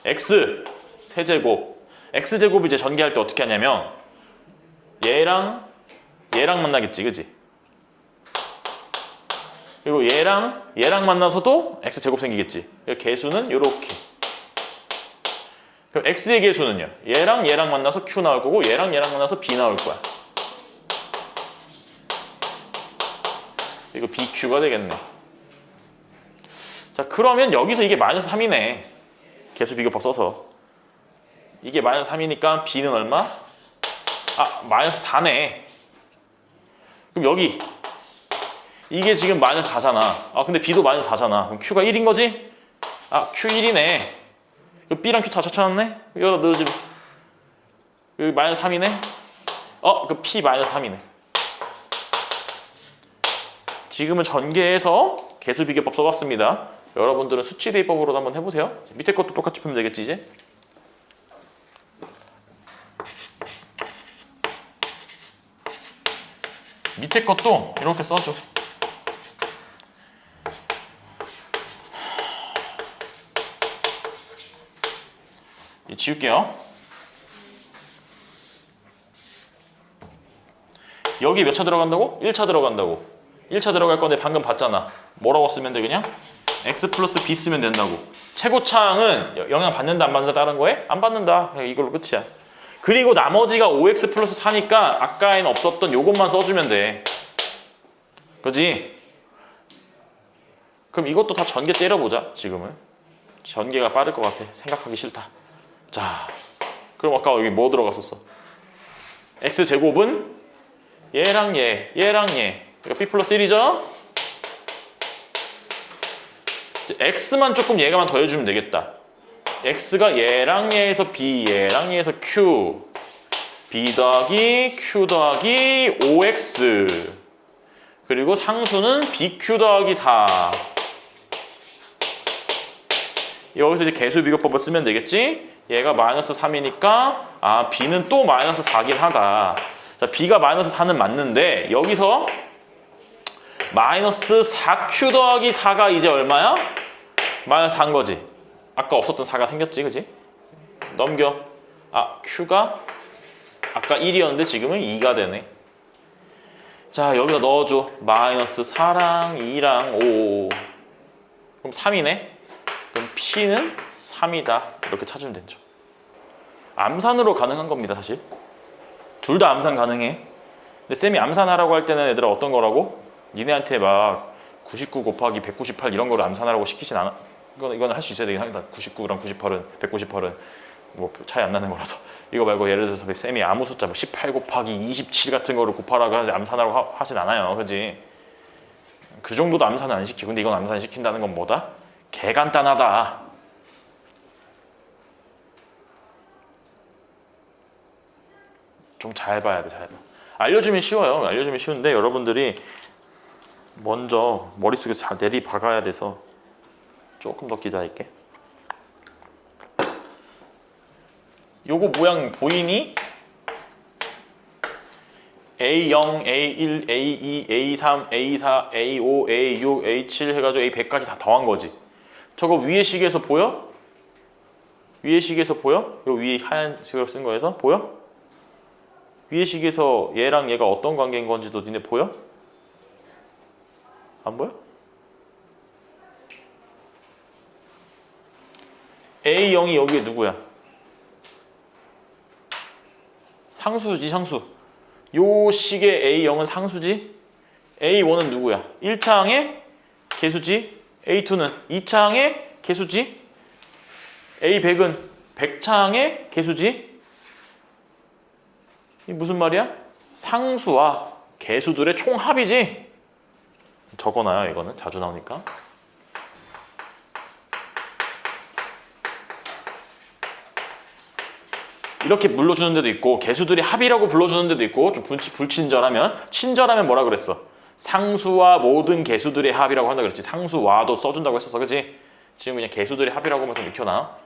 Speaker 1: x 세제곱 x제곱 이제 전개할 때 어떻게 하냐면 얘랑 만나겠지, 그지? 그리고 얘랑 만나서도 x제곱 생기겠지. 개수는 요렇게. 그럼 x의 개수는요? 얘랑 만나서 q 나올 거고 얘랑 만나서 b 나올 거야. 이거 bq가 되겠네. 자, 그러면 여기서 이게 마이너스 3이네. 개수 비교법 써서. 이게 마이너스 3이니까 b는 얼마? 아, 마이너스 4네. 그럼 여기 이게 지금 마이너스 4잖아. 아, 근데 b도 마이너스 4잖아. 그럼 q가 1인 거지? 아, q 1이네. 그럼 b랑 q 다 젖혀놨네? 여기다 넣어주면 여기 마이너스 3이네? 그 p 마이너스 3이네. 지금은 전개해서 개수 비교법 써봤습니다. 여러분들은 수치대입법으로도 한번 해보세요. 밑에 것도 똑같이 풀면 되겠지 이제? 밑에 것도 이렇게 써줘. 지울게요. 여기 몇 차 들어간다고? 1차 들어간다고. 1차 들어갈 건데 방금 봤잖아. 뭐라고 쓰면 돼 그냥? x 플러스 b 쓰면 된다고. 최고차항은 영향 받는다 안 받는다 다른 거에? 안 받는다. 그냥 이걸로 끝이야. 그리고 나머지가 5x 플러스 4니까 아까에는 없었던 요것만 써주면 돼. 그지? 그럼 이것도 다 전개 때려보자. 지금은 전개가 빠를 것 같아. 생각하기 싫다. 자, 그럼 아까 여기 뭐 들어갔었어? x제곱은 얘랑 얘 그러니까 b 플러스 1이죠? x만 조금 얘가만 더해주면 되겠다. x가 얘랑 얘에서 b, 얘랑 얘에서 q, b 더하기 q 더하기 5x 그리고 상수는 bq 더하기 4. 여기서 이제 개수 비교법을 쓰면 되겠지? 얘가 마이너스 3이니까 b는 또 마이너스 4긴 하다. 자, b가 마이너스 4는 맞는데 여기서 마이너스 4q 더하기 4가 이제 얼마야? 마이너스 4인 거지. 아까 없었던 4가 생겼지, 그지? 넘겨. q가 아까 1이었는데 지금은 2가 되네. 자, 여기다 넣어줘. 마이너스 4랑 2랑 5. 그럼 3이네. 그럼 p는 3이다. 이렇게 찾으면 되죠. 암산으로 가능한 겁니다, 사실. 둘 다 암산 가능해. 근데 쌤이 암산하라고 할 때는 얘들아 어떤 거라고? 니네한테 막 99 곱하기 198 이런 거를 암산하라고 시키진 않아. 이거는 할 수 있어야 되긴 하겠다. 99랑 98은 198은 뭐 차이 안 나는 거라서. 이거 말고 예를 들어서 쌤이 아무 숫자 뭐 18 곱하기 27 같은 거를 곱하라고 하지 암산하라고 하진 않아요. 그지? 그 정도도 암산은 안 시키고. 근데 이건 암산 시킨다는 건 뭐다? 개 간단하다. 좀 잘 봐야 돼, 잘 봐. 알려주면 쉬워요. 알려주면 쉬운데 여러분들이 먼저 머릿속에 잘 내리 박아야 돼서 조금 더 기다릴게. 요거 모양 보이니? A0, A1, A2, A3, A4, A5, A6, A7 해가지고 A100까지 다 더한 거지. 저거 위에 식에서 보여? 위에 식에서 보여? 요 위에 하얀색으로 쓴 거에서 보여? 위에 식에서 얘랑 얘가 어떤 관계인 건지도 니네 보여? 안 보여? A0이 여기에 누구야? 상수지, 상수. 요 식의 A0은 상수지? A1은 누구야? 1차항의 개수지? A2는 2차항의 개수지? A100은 100차항의 개수지? 이 무슨 말이야? 상수와 개수들의 총합이지? 적어놔요, 이거는. 자주 나오니까. 이렇게 불러주는 데도 있고 개수들이 합이라고 불러주는 데도 있고 좀 불친절하면 친절하면 뭐라 그랬어? 상수와 모든 개수들의 합이라고 한다 그랬지. 상수와도 써준다고 했었어, 그치? 지금 그냥 개수들의 합이라고만 좀 익혀놔.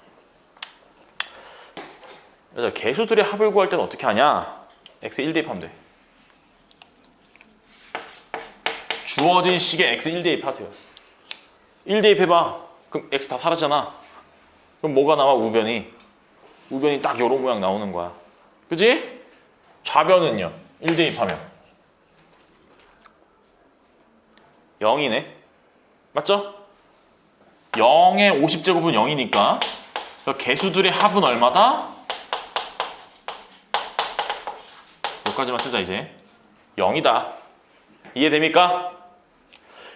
Speaker 1: 그래서 개수들의 합을 구할 때는 어떻게 하냐? x 1 대입하면 돼. 주어진 식에 x 1 대입하세요. 1 대입해봐. 그럼 x 다 사라지잖아. 그럼 뭐가 나와? 우변이. 우변이 딱 요런 모양 나오는 거야. 그지? 좌변은요? 1 대입하면 0이네. 맞죠? 0의 50제곱은 0이니까 개수들의 합은 얼마다? 여기까지만 쓰자 이제. 0이다. 이해됩니까?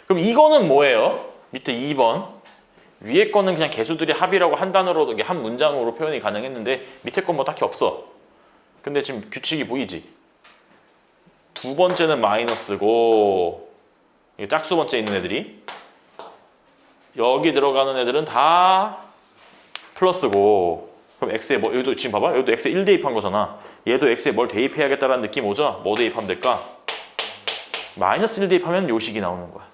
Speaker 1: 그럼 이거는 뭐예요? 밑에 2번. 위에 거는 그냥 개수들의 합이라고 한 단어로 한 문장으로 표현이 가능했는데 밑에 건 뭐 딱히 없어. 근데 지금 규칙이 보이지? 두 번째는 마이너스고 이게 짝수 번째 있는 애들이 여기 들어가는 애들은 다 플러스고 그럼 x에 뭐 여기도 지금 봐봐. 여기도 x에 1 대입한 거잖아. 얘도 x에 뭘 대입해야겠다라는 느낌 오죠? 뭐 대입하면 될까? 마이너스 1 대입하면 요 식이 나오는 거야.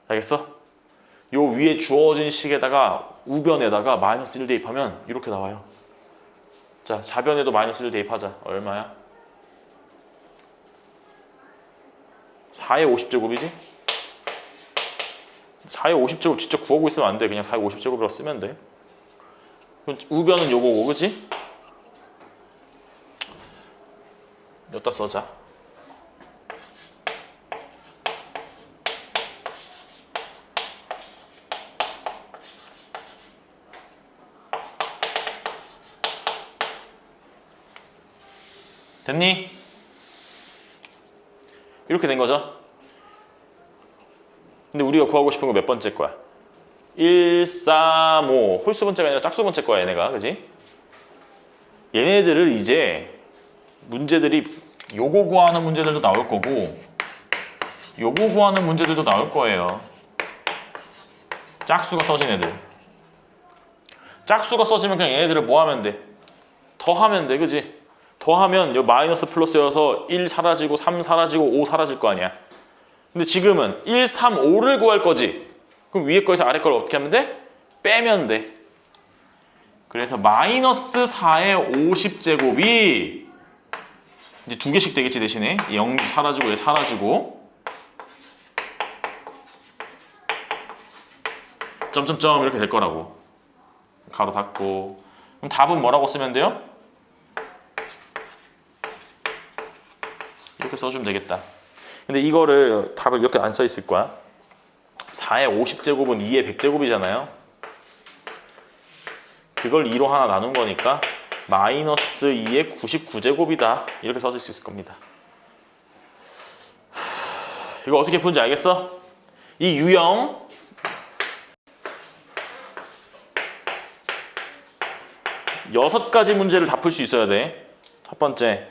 Speaker 1: 알겠어? 요 위에 주어진 식에다가 우변에다가 마이너스 1 대입하면 이렇게 나와요. 자, 좌변에도 마이너스 1 대입하자. 얼마야? 4의 50제곱이지? 4의 50제곱 직접 구하고 있으면 안 돼. 그냥 4의 50제곱이라고 쓰면 돼. 그럼 우변은 요거고, 그치? 여기다 써자. 됐니? 이렇게 된 거죠. 근데 우리가 구하고 싶은 거 몇 번째 거야? 1, 3, 5 홀수 번째가 아니라 짝수 번째 거야 얘네가. 그지? 얘네들을 이제 문제들이 요거 구하는 문제들도 나올 거고 요거 구하는 문제들도 나올 거예요. 짝수가 써진 애들. 짝수가 써지면 그냥 얘네들을 뭐 하면 돼? 더하면 돼. 그지? 더하면 요 마이너스 플러스여서 1 사라지고 3 사라지고 5 사라질 거 아니야. 근데 지금은 1, 3, 5를 구할 거지. 그럼 위에 거에서 아래 걸 어떻게 하면 돼? 빼면 돼. 그래서 마이너스 4의 50제곱이 이제 두 개씩 되겠지 대신에 0 사라지고 얘 사라지고 점점점 이렇게 될 거라고. 가로 닫고. 그럼 답은 뭐라고 쓰면 돼요? 이렇게 써주면 되겠다. 근데 이거를 답을 이렇게 안 써 있을 거야. 4의 50제곱은 2의 100제곱이잖아요. 그걸 2로 하나 나눈 거니까 마이너스 2의 99제곱이다. 이렇게 써줄 수 있을 겁니다. 이거 어떻게 푸는지 알겠어? 이 유형 여섯 가지 문제를 다 풀 수 있어야 돼. 첫 번째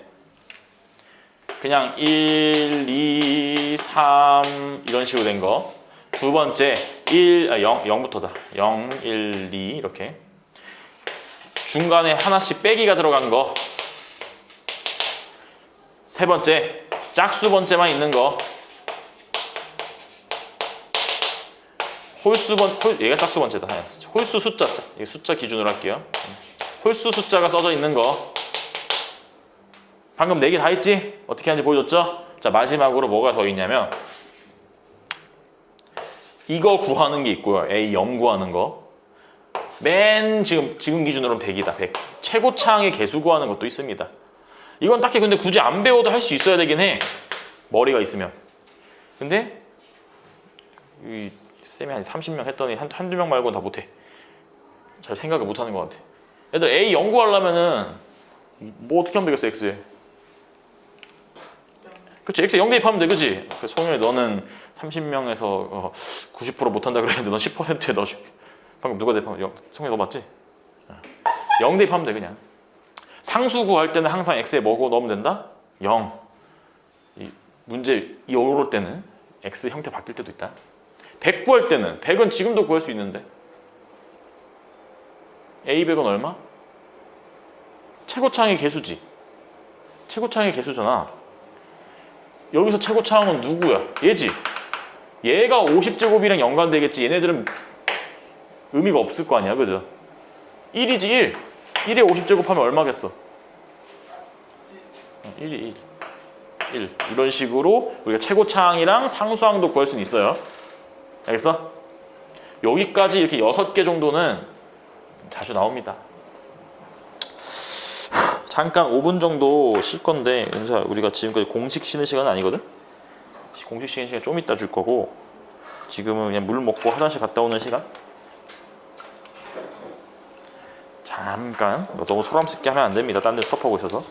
Speaker 1: 그냥 1, 2, 3 이런 식으로 된 거. 두 번째 0부터다. 0, 1, 2 이렇게. 중간에 하나씩 빼기가 들어간 거. 세 번째 짝수 번째만 있는 거. 얘가 짝수 번째다. 홀수 숫자. 이게 숫자 기준으로 할게요. 홀수 숫자가 써져 있는 거. 방금 4개 다 했지? 어떻게 하는지 보여줬죠? 자, 마지막으로 뭐가 더 있냐면 이거 구하는 게 있고요. A0 구하는 거. 맨 지금 기준으로는 100이다. 100. 최고차항의 개수 구하는 것도 있습니다. 이건 딱히 근데 굳이 안 배워도 할 수 있어야 되긴 해. 머리가 있으면. 근데 이 쌤이 한 30명 했더니 한두 명 말고는 다 못해. 잘 생각을 못하는 것 같아. 얘들 A 연구하려면은 뭐 어떻게 하면 되겠어, X에. 그치, X에 0 대입하면 돼, 그치? 그 성현이 너는 30명에서 90% 못한다 그랬는데 넌 10%에 넣어줄게. 방금 누가 대입하면 성현이 너 맞지? 0 대입하면 돼, 그냥. 상수 구할 때는 항상 X에 뭐고 넣으면 된다? 0. 이 문제 어려울 때는 X 형태 바뀔 때도 있다. 100 구할 때는 100은 지금도 구할 수 있는데 A100은 얼마? 최고차항의 개수지. 최고차항의 개수잖아. 여기서 최고차항은 누구야? 얘지. 얘가 50제곱이랑 연관되겠지. 얘네들은 의미가 없을 거 아니야, 그죠? 1이지 1. 1에 50제곱 하면 얼마겠어? 1이 1. 이런 식으로 우리가 최고차항이랑 상수항도 구할 수는 있어요. 알겠어? 여기까지 이렇게 6개 정도는 자주 나옵니다. 잠깐 5분 정도 쉴 건데, 은서야, 우리가 지금까지 공식 쉬는 시간은 아니거든? 공식 쉬는 시간 좀 이따 줄 거고, 지금은 그냥 물 먹고 화장실 갔다 오는 시간? 잠깐, 너무 소란스럽게 하면 안 됩니다. 딴 데 수업하고 있어서.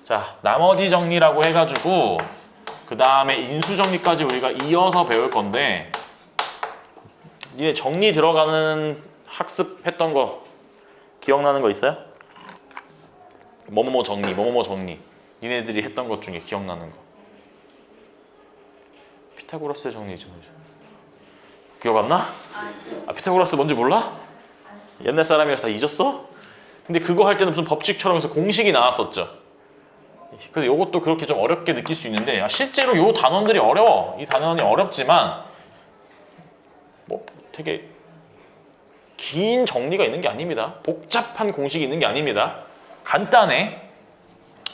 Speaker 1: 자, 나머지 정리라고 해가지고 그 다음에 인수 정리까지 우리가 이어서 배울 건데, 니네 정리 들어가는 학습했던 거 기억나는 거 있어요? 뭐뭐뭐 정리, 뭐뭐뭐 정리. 니네들이 했던 것 중에 기억나는 거. 피타고라스의 정리죠. 기억 안 나? 아, 피타고라스 뭔지 몰라? 옛날 사람이라서 다 잊었어? 근데 그거 할 때는 무슨 법칙처럼 해서 공식이 나왔었죠. 그래서 이것도 그렇게 좀 어렵게 느낄 수 있는데, 실제로 이 단원들이 어려워. 이 단원이 어렵지만 뭐 되게 긴 정리가 있는 게 아닙니다. 복잡한 공식이 있는 게 아닙니다. 간단해.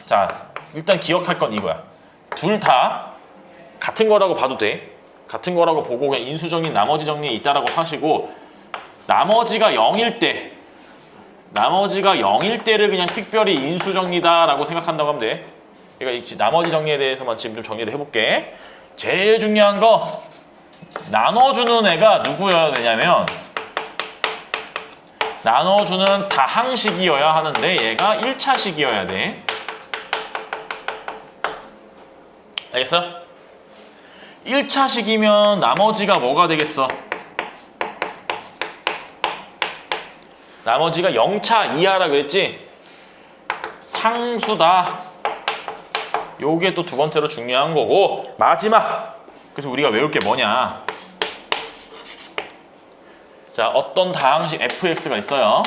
Speaker 1: 자, 일단 기억할 건 이거야. 둘 다 같은 거라고 봐도 돼. 같은 거라고 보고 그냥 인수정리, 나머지 정리에 있다라고 하시고, 나머지가 0일 때를 그냥 특별히 인수정리다라고 생각한다고 하면 돼. 그러니까 나머지 정리에 대해서만 지금 좀 정리를 해볼게. 제일 중요한 거, 나눠주는 애가 누구여야 되냐면, 나눠주는 다항식이어야 하는데 얘가 1차식이어야 돼. 알겠어? 1차식이면 나머지가 뭐가 되겠어? 나머지가 0차 이하라 그랬지? 상수다. 요게 또 두 번째로 중요한 거고, 마지막! 그래서 우리가 외울 게 뭐냐? 자, 어떤 다항식 fx가 있어요.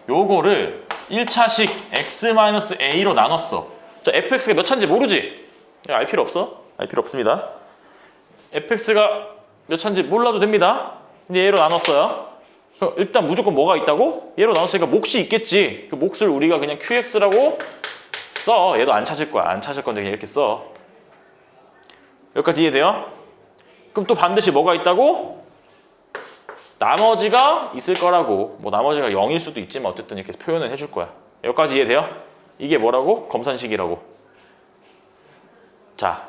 Speaker 1: 요거를 1차식 x-a로 나눴어. 자, fx가 몇 차인지 모르지? 알 필요 없어? 알 필요 없습니다. fx가 몇 차인지 몰라도 됩니다. 근데 얘로 나눴어요. 일단 무조건 뭐가 있다고? 얘로 나눴으니까 몫이 있겠지. 그 몫을 우리가 그냥 qx라고 써. 얘도 안 찾을 거야. 안 찾을 건데 그냥 이렇게 써. 여기까지 이해돼요? 그럼 또 반드시 뭐가 있다고? 나머지가 있을 거라고. 뭐 나머지가 0일 수도 있지만 어쨌든 이렇게 표현을 해줄 거야. 여기까지 이해돼요? 이게 뭐라고? 검산식이라고. 자,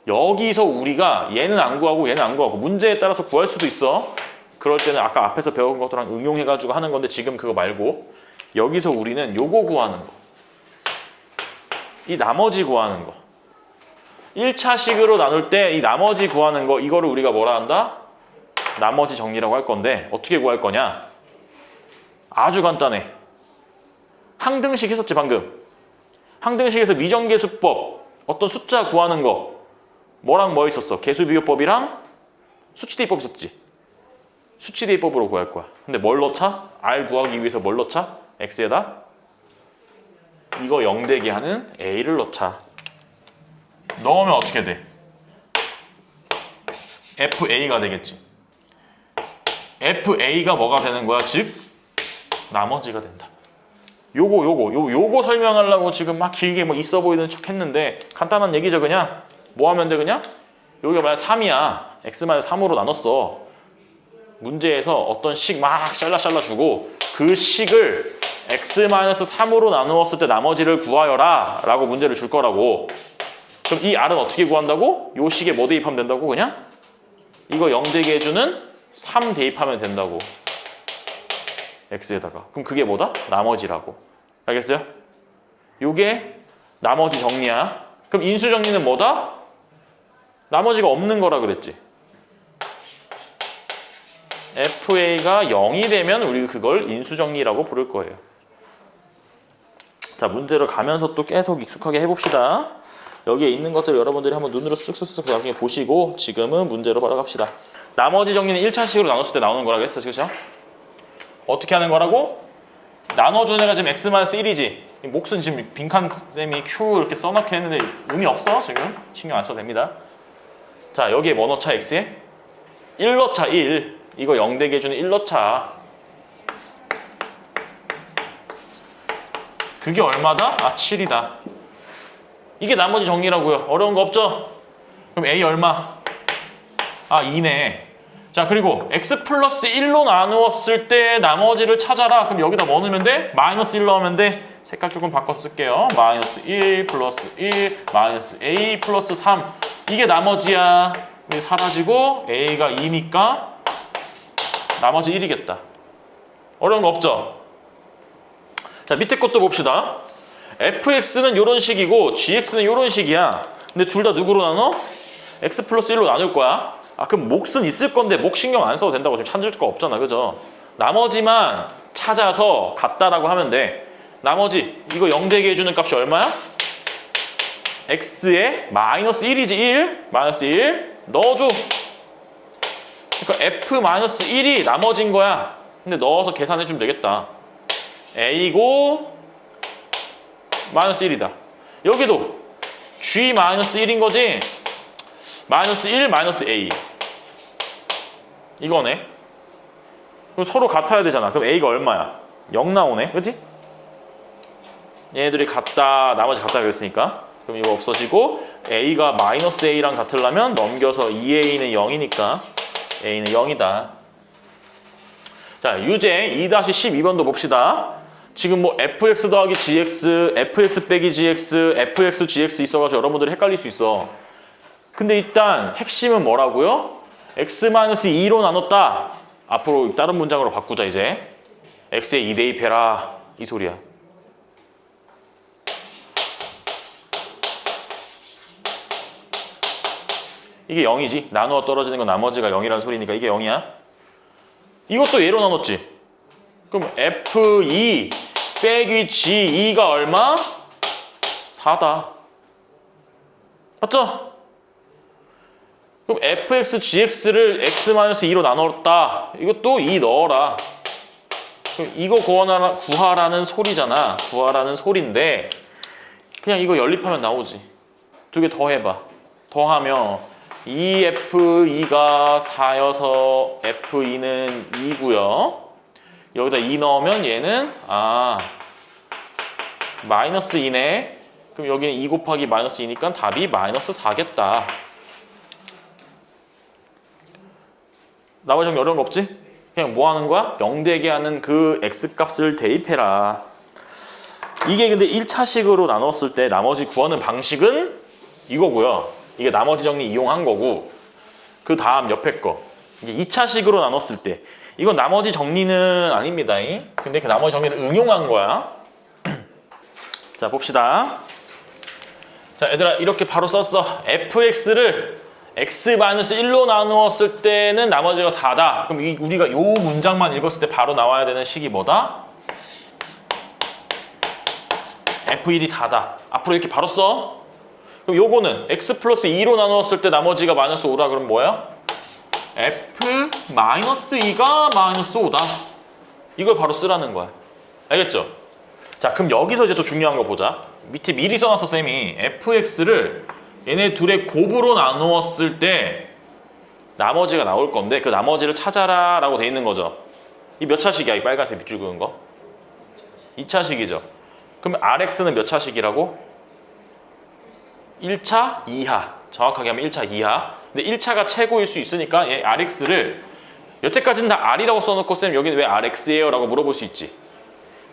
Speaker 1: 여기서 우리가 얘는 안 구하고 얘는 안 구하고 문제에 따라서 구할 수도 있어. 그럴 때는 아까 앞에서 배운 것들랑 응용해가지고 하는 건데, 지금 그거 말고 여기서 우리는 요거 구하는 거, 이 나머지 구하는 거, 1차식으로 나눌 때 이 나머지 구하는 거, 이거를 우리가 뭐라 한다? 나머지 정리라고 할 건데, 어떻게 구할 거냐? 아주 간단해. 항등식 했었지 방금. 항등식에서 미정계수법, 어떤 숫자 구하는 거 뭐랑 뭐 있었어? 계수비교법이랑 수치대입법 있었지. 수치대입법으로 구할 거야. 근데 뭘 넣자? R 구하기 위해서 뭘 넣자? X에다 이거 0 되게 하는 A를 넣자. 넣으면 어떻게 돼? FA가 되겠지. FA가 뭐가 되는 거야? 즉 나머지가 된다. 요거 설명하려고 지금 막 길게 뭐 있어 보이는 척 했는데 간단한 얘기죠. 그냥 뭐 하면 돼? 그냥 여기가 만약 3이야. x-3으로 나눴어. 문제에서 어떤 식 막 잘라 주고 그 식을 x-3으로 나누었을 때 나머지를 구하여라 라고 문제를 줄 거라고. 그럼 이 r은 어떻게 구한다고? 요 식에 뭐 대입하면 된다고? 그냥 이거 0 되게 해주는 3 대입하면 된다고. x에다가. 그럼 그게 뭐다? 나머지라고. 알겠어요? 요게 나머지 정리야. 그럼 인수 정리는 뭐다? 나머지가 없는 거라 그랬지. FA가 0이 되면 우리 그걸 인수 정리라고 부를 거예요. 자, 문제를 가면서 또 계속 익숙하게 해봅시다. 여기에 있는 것들을 여러분들이 한번 눈으로 쓱쓱쓱 나중에 보시고 지금은 문제로 바로 갑시다. 나머지 정리는 1차식으로 나눴을 때 나오는 거라고 했어. 그렇죠? 어떻게 하는 거라고? 나눠준 애가 지금 x-1이지. 몫은 지금 빈칸 쌤이 q 이렇게 써놓긴 했는데 의미 없어. 지금 신경 안 써도 됩니다. 자, 여기에 뭐 넣자? x에? 1 넣자. 1. 이거 0 되게 해주는 1 넣자. 그게 얼마다? 아, 7이다. 이게 나머지 정리라고요. 어려운 거 없죠? 그럼 a 얼마? 아, 2네. 자, 그리고 x 플러스 1로 나누었을 때 나머지를 찾아라. 그럼 여기다 뭐 넣으면 돼? 마이너스 1 넣으면 돼. 색깔 조금 바꿔서 쓸게요. 마이너스 1 플러스 1 마이너스 a 플러스 3. 이게 나머지야. 이게 사라지고 a가 2니까 나머지 1이겠다. 어려운 거 없죠? 자, 밑에 것도 봅시다. fx는 이런 식이고 gx는 이런 식이야. 근데 둘 다 누구로 나눠? x 플러스 1로 나눌 거야. 아, 그럼 몫은 있을 건데 몫 신경 안 써도 된다고. 지금 찾을 거 없잖아. 그죠? 나머지만 찾아서 같다라고 하면 돼. 나머지 이거 0 되게 해주는 값이 얼마야? x에 마이너스 1이지. 1 마이너스 1 넣어줘. 그러니까 f 마이너스 1이 나머진 거야. 근데 넣어서 계산해주면 되겠다. a고 마이너스 1이다. 여기도 g 마이너스 1인 거지. 마이너스 1 마이너스 a 이거네. 그럼 서로 같아야 되잖아. 그럼 a가 얼마야? 0 나오네. 그치? 얘네들이 같다, 나머지 같다 그랬으니까. 그럼 이거 없어지고 a가 마이너스 a랑 같으려면 넘겨서 2a는 0이니까 a는 0이다. 자, 유제 2-12번도 봅시다. 지금 뭐 fx 더하기 gx, fx 빼기 gx, fx gx 있어가지고 여러분들이 헷갈릴 수 있어. 근데 일단 핵심은 뭐라고요? x-2로 나눴다. 앞으로 다른 문장으로 바꾸자 이제. x에 2 대입해라. 이 소리야. 이게 0이지. 나누어 떨어지는 건 나머지가 0이라는 소리니까 이게 0이야. 이것도 얘로 나눴지. 그럼 f2 빼기 g2가 얼마? 4다. 맞죠? 그럼 fx, gx를 x-2로 나눴다. 이것도 2 넣어라. 그럼 이거 구하라는 소리잖아. 구하라는 소리인데 그냥 이거 연립하면 나오지. 2개 더 해봐. 더하면 2f2가 4여서 f2는 2고요. 여기다 2 넣으면 얘는 마이너스 2네. 그럼 여기는 2 곱하기 마이너스 2니까 답이 마이너스 4겠다. 나머지 좀 어려운 거 없지? 그냥 뭐 하는 거야? 0 되게 하는 그 x값을 대입해라. 이게 근데 1차식으로 나눴을 때 나머지 구하는 방식은 이거고요. 이게 나머지 정리 이용한 거고, 그 다음 옆에 거 이게 2차식으로 나눴을 때 이건 나머지 정리는 아닙니다. 근데 그 나머지 정리는 응용한 거야. 자, 봅시다. 자, 얘들아 이렇게 바로 썼어. fx를 x-1로 나누었을 때는 나머지가 4다. 그럼 우리가 이 문장만 읽었을 때 바로 나와야 되는 식이 뭐다? f1이 4다. 앞으로 이렇게 바로 써. 그럼 요거는 x 플러스 2로 나누었을 때 나머지가 마이너스 5다. 그럼 뭐야? f 마이너스 2가 마이너스 5다. 이걸 바로 쓰라는 거야. 알겠죠? 자, 그럼 여기서 이제 또 중요한 거 보자. 밑에 미리 써놨어 쌤이. fx를 얘네 둘의 곱으로 나누었을 때 나머지가 나올 건데 그 나머지를 찾아라 라고 돼 있는 거죠. 이 몇 차식이야? 이 빨간색 밑줄 그은 거? 2차식이죠. 그럼 RX는 몇 차식이라고? 1차 이하. 정확하게 하면 1차 이하. 근데 1차가 최고일 수 있으니까 얘 RX를 여태까지는 다 R이라고 써놓고 쌤 여기는 왜 RX예요? 라고 물어볼 수 있지.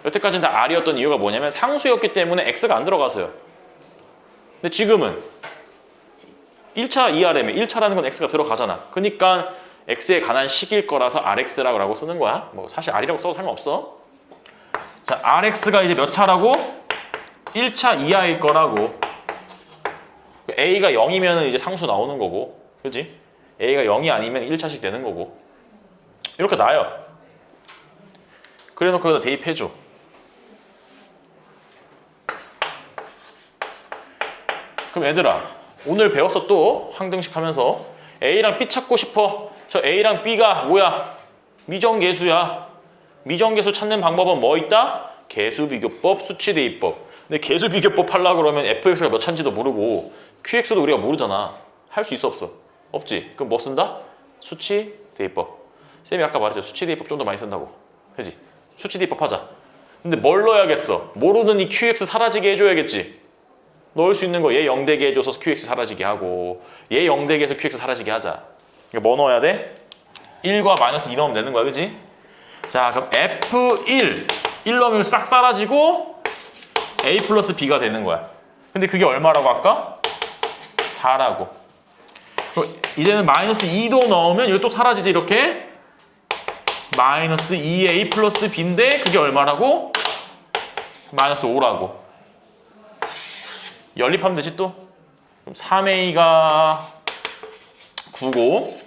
Speaker 1: 여태까지는 다 R이었던 이유가 뭐냐면 상수였기 때문에 X가 안 들어가서요. 근데 지금은 1차 이하라며 1차라는 건 X가 들어가잖아. 그러니까 X에 관한 식일 거라서 RX라고 쓰는 거야. 뭐 사실 R이라고 써도 상관없어. 자, RX가 이제 몇 차라고? 1차 이하일 거라고. A가 0이면 이제 상수 나오는 거고. 그지? A가 0이 아니면 1차식 되는 거고. 이렇게 나요. 그래 놓고 여기다 대입해줘. 그럼 얘들아, 오늘 배웠어 또 항등식 하면서 A랑 B 찾고 싶어. 저 A랑 B가 뭐야? 미정계수야. 미정계수 찾는 방법은 뭐 있다? 계수비교법, 수치대입법. 근데 계수비교법 하려고 그러면 fx가 몇 차인지도 모르고 qx도 우리가 모르잖아. 할 수 있어 없어? 없지. 그럼 뭐 쓴다? 수치대입법. 쌤이 아까 말했죠. 수치대입법 좀 더 많이 쓴다고. 그지? 수치대입법 하자. 근데 뭘 넣어야겠어? 모르는 이 qx 사라지게 해줘야겠지. 넣을 수 있는 거 얘 0되게 해줘서 qx 사라지게 하고 얘 0되게 해서 qx 사라지게 하자. 이거 뭐 넣어야 돼? 1과 마이너스 2 넣으면 되는 거야. 그지? 자, 그럼 F1 1 넣으면 싹 사라지고 A 플러스 B가 되는 거야. 근데 그게 얼마라고 할까? 4라고. 이제는 마이너스 2도 넣으면 이거 또 사라지지. 이렇게 마이너스 2A 플러스 B인데 그게 얼마라고? 마이너스 5라고. 연립하면 되지 또. 그럼 3A가 9고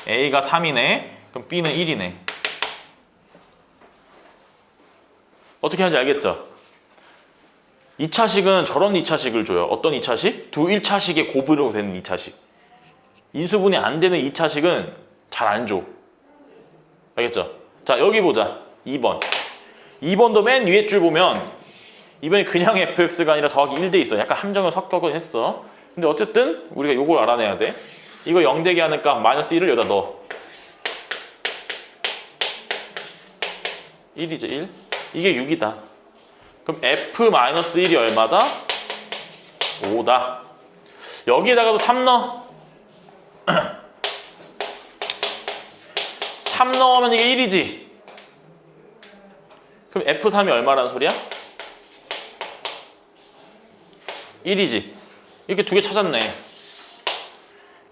Speaker 1: A가 3이네. 그럼 B는 1이네. 어떻게 하는지 알겠죠? 2차식은 저런 2차식을 줘요. 어떤 2차식? 두 1차식의 곱으로 되는 2차식. 인수분해 안 되는 2차식은 잘 안 줘. 알겠죠? 자, 여기 보자. 2번. 2번도 맨 위에 줄 보면 이번에 그냥 fx가 아니라 더하기 1돼 있어. 약간 함정을 섞어긴 했어. 근데 어쨌든 우리가 요걸 알아내야 돼. 이거 0되게 하는 값 마이너스 1을 여기다 넣어. 1이죠, 1. 이게 6이다. 그럼 f-1이 얼마다? 5다. 여기에다가도 3 넣어. 3 넣으면 이게 1이지. 그럼 f3이 얼마라는 소리야? 1이지. 이렇게 두 개 찾았네.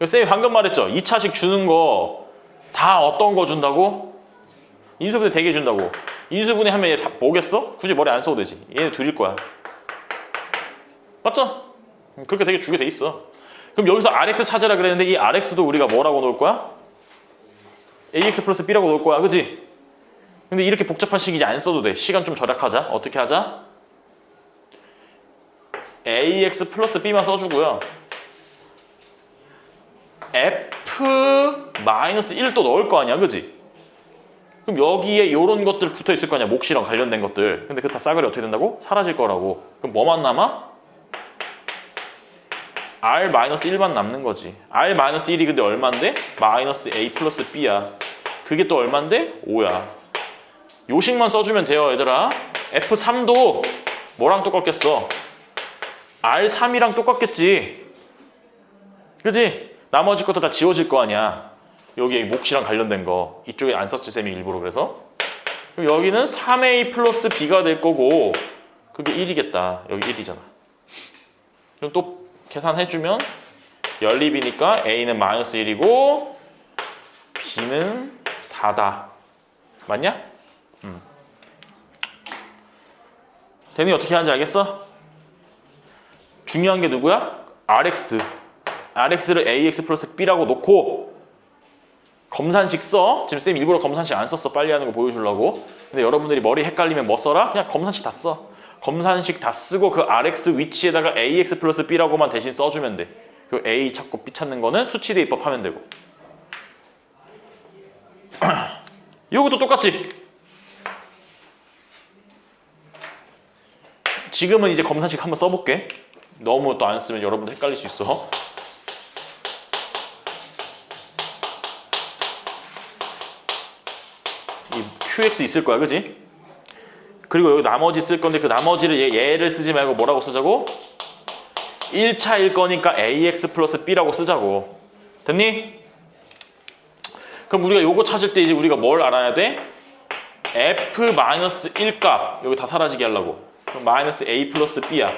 Speaker 1: 쌤이 방금 말했죠. 2차식 주는 거 다 어떤 거 준다고? 인수분해 되게 준다고. 인수분해 하면 얘 다 뭐겠어? 굳이 머리 안 써도 되지. 얘네 둘일 거야. 맞죠? 그렇게 되게 주게 돼 있어. 그럼 여기서 RX 찾으라 그랬는데 이 RX도 우리가 뭐라고 놓을 거야? AX 플러스 B라고 놓을 거야. 그지? 근데 이렇게 복잡한 식 이제 안 써도 돼. 시간 좀 절약하자. 어떻게 하자? AX 플러스 B만 써주고요. F-1도 넣을 거 아니야. 그지? 그럼 여기에 이런 것들 붙어 있을 거 아니야. 몫이랑 관련된 것들. 근데 그 다 싸그리 어떻게 된다고? 사라질 거라고. 그럼 뭐만 남아? R-1만 남는 거지. R-1이 근데 얼만데? 마이너스 A 플러스 B야. 그게 또 얼만데? 5야. 요식만 써주면 돼요, 얘들아. F3도 뭐랑 똑같겠어? R3이랑 똑같겠지. 그지? 나머지 것도 다 지워질 거 아니야. 여기 몫이랑 관련된 거. 이쪽에 안 썼지, 쌤이 일부러. 그래서 여기는 3A 플러스 B가 될 거고 그게 1이겠다. 여기 1이잖아. 그럼 또 계산해주면 연립이니까 A는 마이너스 1이고 B는 4다. 맞냐? 대니 어떻게 하는지 알겠어? 중요한 게 누구야? RX. RX를 AX 플러스 B라고 놓고 검산식 써. 지금 쌤 일부러 검산식 안 썼어. 빨리 하는 거 보여주려고. 근데 여러분들이 머리 헷갈리면 뭐 써라? 그냥 검산식 다 써. 검산식 다 쓰고 그 RX 위치에다가 AX 플러스 B라고만 대신 써주면 돼. 그 A 찾고 B 찾는 거는 수치대입법 하면 되고. 이것도 똑같지? 지금은 이제 검산식 한번 써볼게. 너무 또 안 쓰면 여러분들 헷갈릴 수 있어. 이 QX 있을 거야, 그지? 그리고 여기 나머지 쓸 건데 그 나머지를 얘를 쓰지 말고 뭐라고 쓰자고? 1차일 거니까 ax 플러스 b라고 쓰자고. 됐니? 그럼 우리가 요거 찾을 때 이제 우리가 뭘 알아야 돼? f-1 값 여기 다 사라지게 하려고. 그럼 마이너스 a 플러스 b야.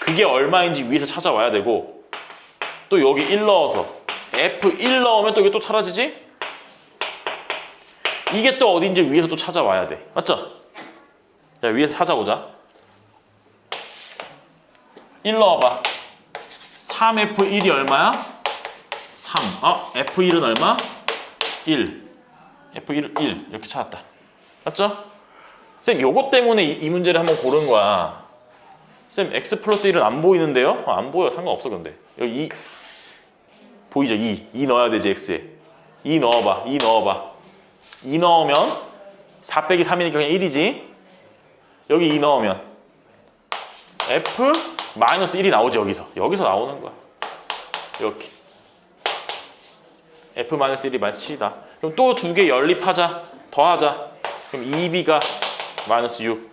Speaker 1: 그게 얼마인지 위에서 찾아와야 되고, 또 여기 1 넣어서 f1 넣으면 또 이게 또 사라지지? 이게 또 어딘지 위에서 또 찾아와야 돼. 맞죠? 자, 위에서 찾아보자. 1 넣어봐. 3f1이 얼마야? 3. f1은 얼마? 1. f1은 1. 이렇게 찾았다. 맞죠? 쌤, 요거 때문에 이 문제를 한번 고른 거야. 쌤, x 플러스 1은 안 보이는데요? 안 보여. 상관없어, 근데. 여기 2. 보이죠? 2 넣어야 되지, x에. 2 넣어봐. 2 넣어봐. 2 넣으면 4 빼기 3이니까 그냥 1이지. 여기 2 넣으면 f 마이너스 1이 나오지. 여기서 나오는 거야. 이렇게 f 마이너스 1이 마이너스 7이다. 그럼 또 두 개 연립하자. 더하자. 그럼 2b가 마이너스 6,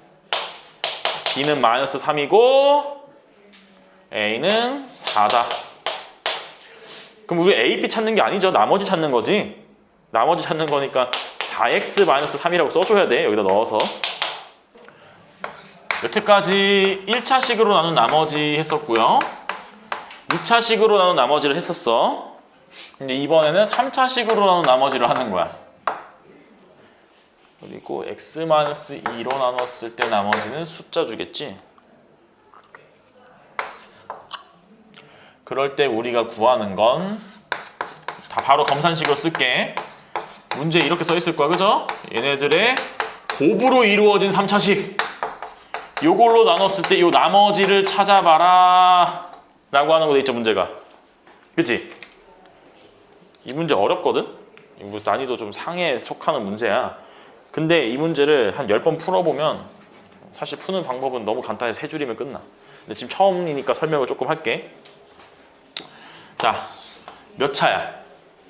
Speaker 1: b는 마이너스 3이고 a는 4다. 그럼 우리 a, b 찾는 게 아니죠. 나머지 찾는 거지. 나머지 찾는 거니까 4x 마이너스 3이라고 써줘야 돼. 여기다 넣어서. 여태까지 1차식으로 나눈 나머지 했었고요. 2차식으로 나눈 나머지를 했었어. 근데 이번에는 3차식으로 나눈 나머지를 하는 거야. 그리고 x-2로 나눴을 때 나머지는 숫자 주겠지. 그럴 때 우리가 구하는 건 다 바로 검산식으로 쓸게. 문제 이렇게 써 있을 거야, 그죠? 얘네들의 곱으로 이루어진 3차식. 요걸로 나눴을 때 요 나머지를 찾아봐라 라고 하는 거 돼 있죠, 문제가. 그치? 이 문제 어렵거든? 난이도 좀 상에 속하는 문제야. 근데 이 문제를 한 10번 풀어보면 사실 푸는 방법은 너무 간단해서 3줄이면 끝나. 근데 지금 처음이니까 설명을 조금 할게. 자, 몇 차야?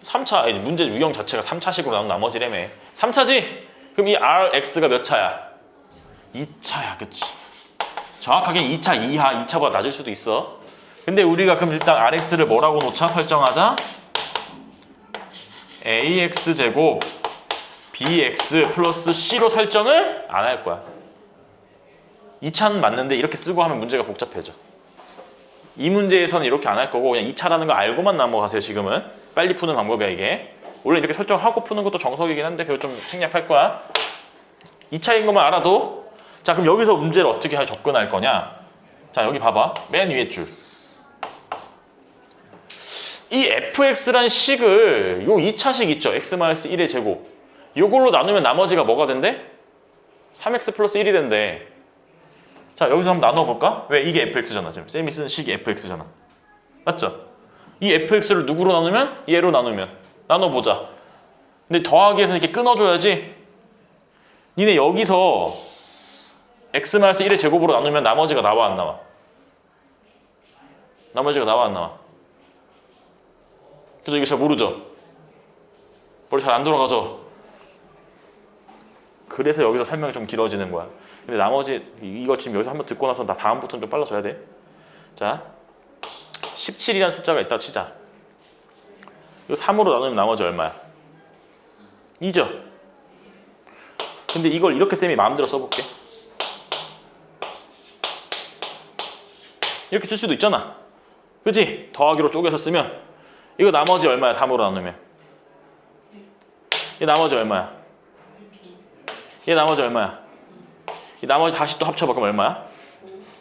Speaker 1: 3차. 문제 유형 자체가 3차식으로 나눈 나머지라며. 3차지? 그럼 이 Rx가 몇 차야? 2차야, 그치? 정확하게 2차 이하, 2차보다 낮을 수도 있어. 근데 우리가 그럼 일단 Rx를 뭐라고 놓자? 설정하자. AX제곱 BX 플러스 C로 설정을 안 할 거야. 2차는 맞는데 이렇게 쓰고 하면 문제가 복잡해져. 이 문제에서는 이렇게 안 할 거고 그냥 2차라는 거 알고만 넘어가세요. 지금은 빨리 푸는 방법이야 이게. 원래 이렇게 설정하고 푸는 것도 정석이긴 한데 그거 좀 생략할 거야. 2차인 것만 알아도. 자, 그럼 여기서 문제를 어떻게 접근할 거냐. 자, 여기 봐봐. 맨 위에 줄. 이 fx란 식을 요 2차식 있죠. x-1의 제곱. 요걸로 나누면 나머지가 뭐가 된대? 3x 플러스 1이 된대. 자, 여기서 한번 나눠볼까? 왜? 이게 fx잖아. 지금 쌤이 쓰는 식이 fx잖아. 맞죠? 이 fx를 누구로 나누면? 얘로 나누면. 나눠보자. 근데 더하기에서 이렇게 끊어줘야지. 니네 여기서 x-1의 제곱으로 나누면 나머지가 나와 안 나와? 나머지가 나와 안 나와? 그래서 이거 잘 모르죠? 머리 잘 안 돌아가죠? 그래서 여기서 설명이 좀 길어지는 거야. 근데 나머지 이거 지금 여기서 한번 듣고 나서 나 다음부터는 좀 빨라져야 돼. 자, 17이라는 숫자가 있다 치자. 이거 3으로 나누면 나머지 얼마야? 2죠? 근데 이걸 이렇게 쌤이 마음대로 써볼게. 이렇게 쓸 수도 있잖아. 그치? 더하기로 쪼개서 쓰면 이거 나머지 얼마야? 3으로 나누면. 얘 나머지 얼마야? 얘 나머지 얼마야? 이 나머지 다시 또 합쳐봐. 그럼 얼마야?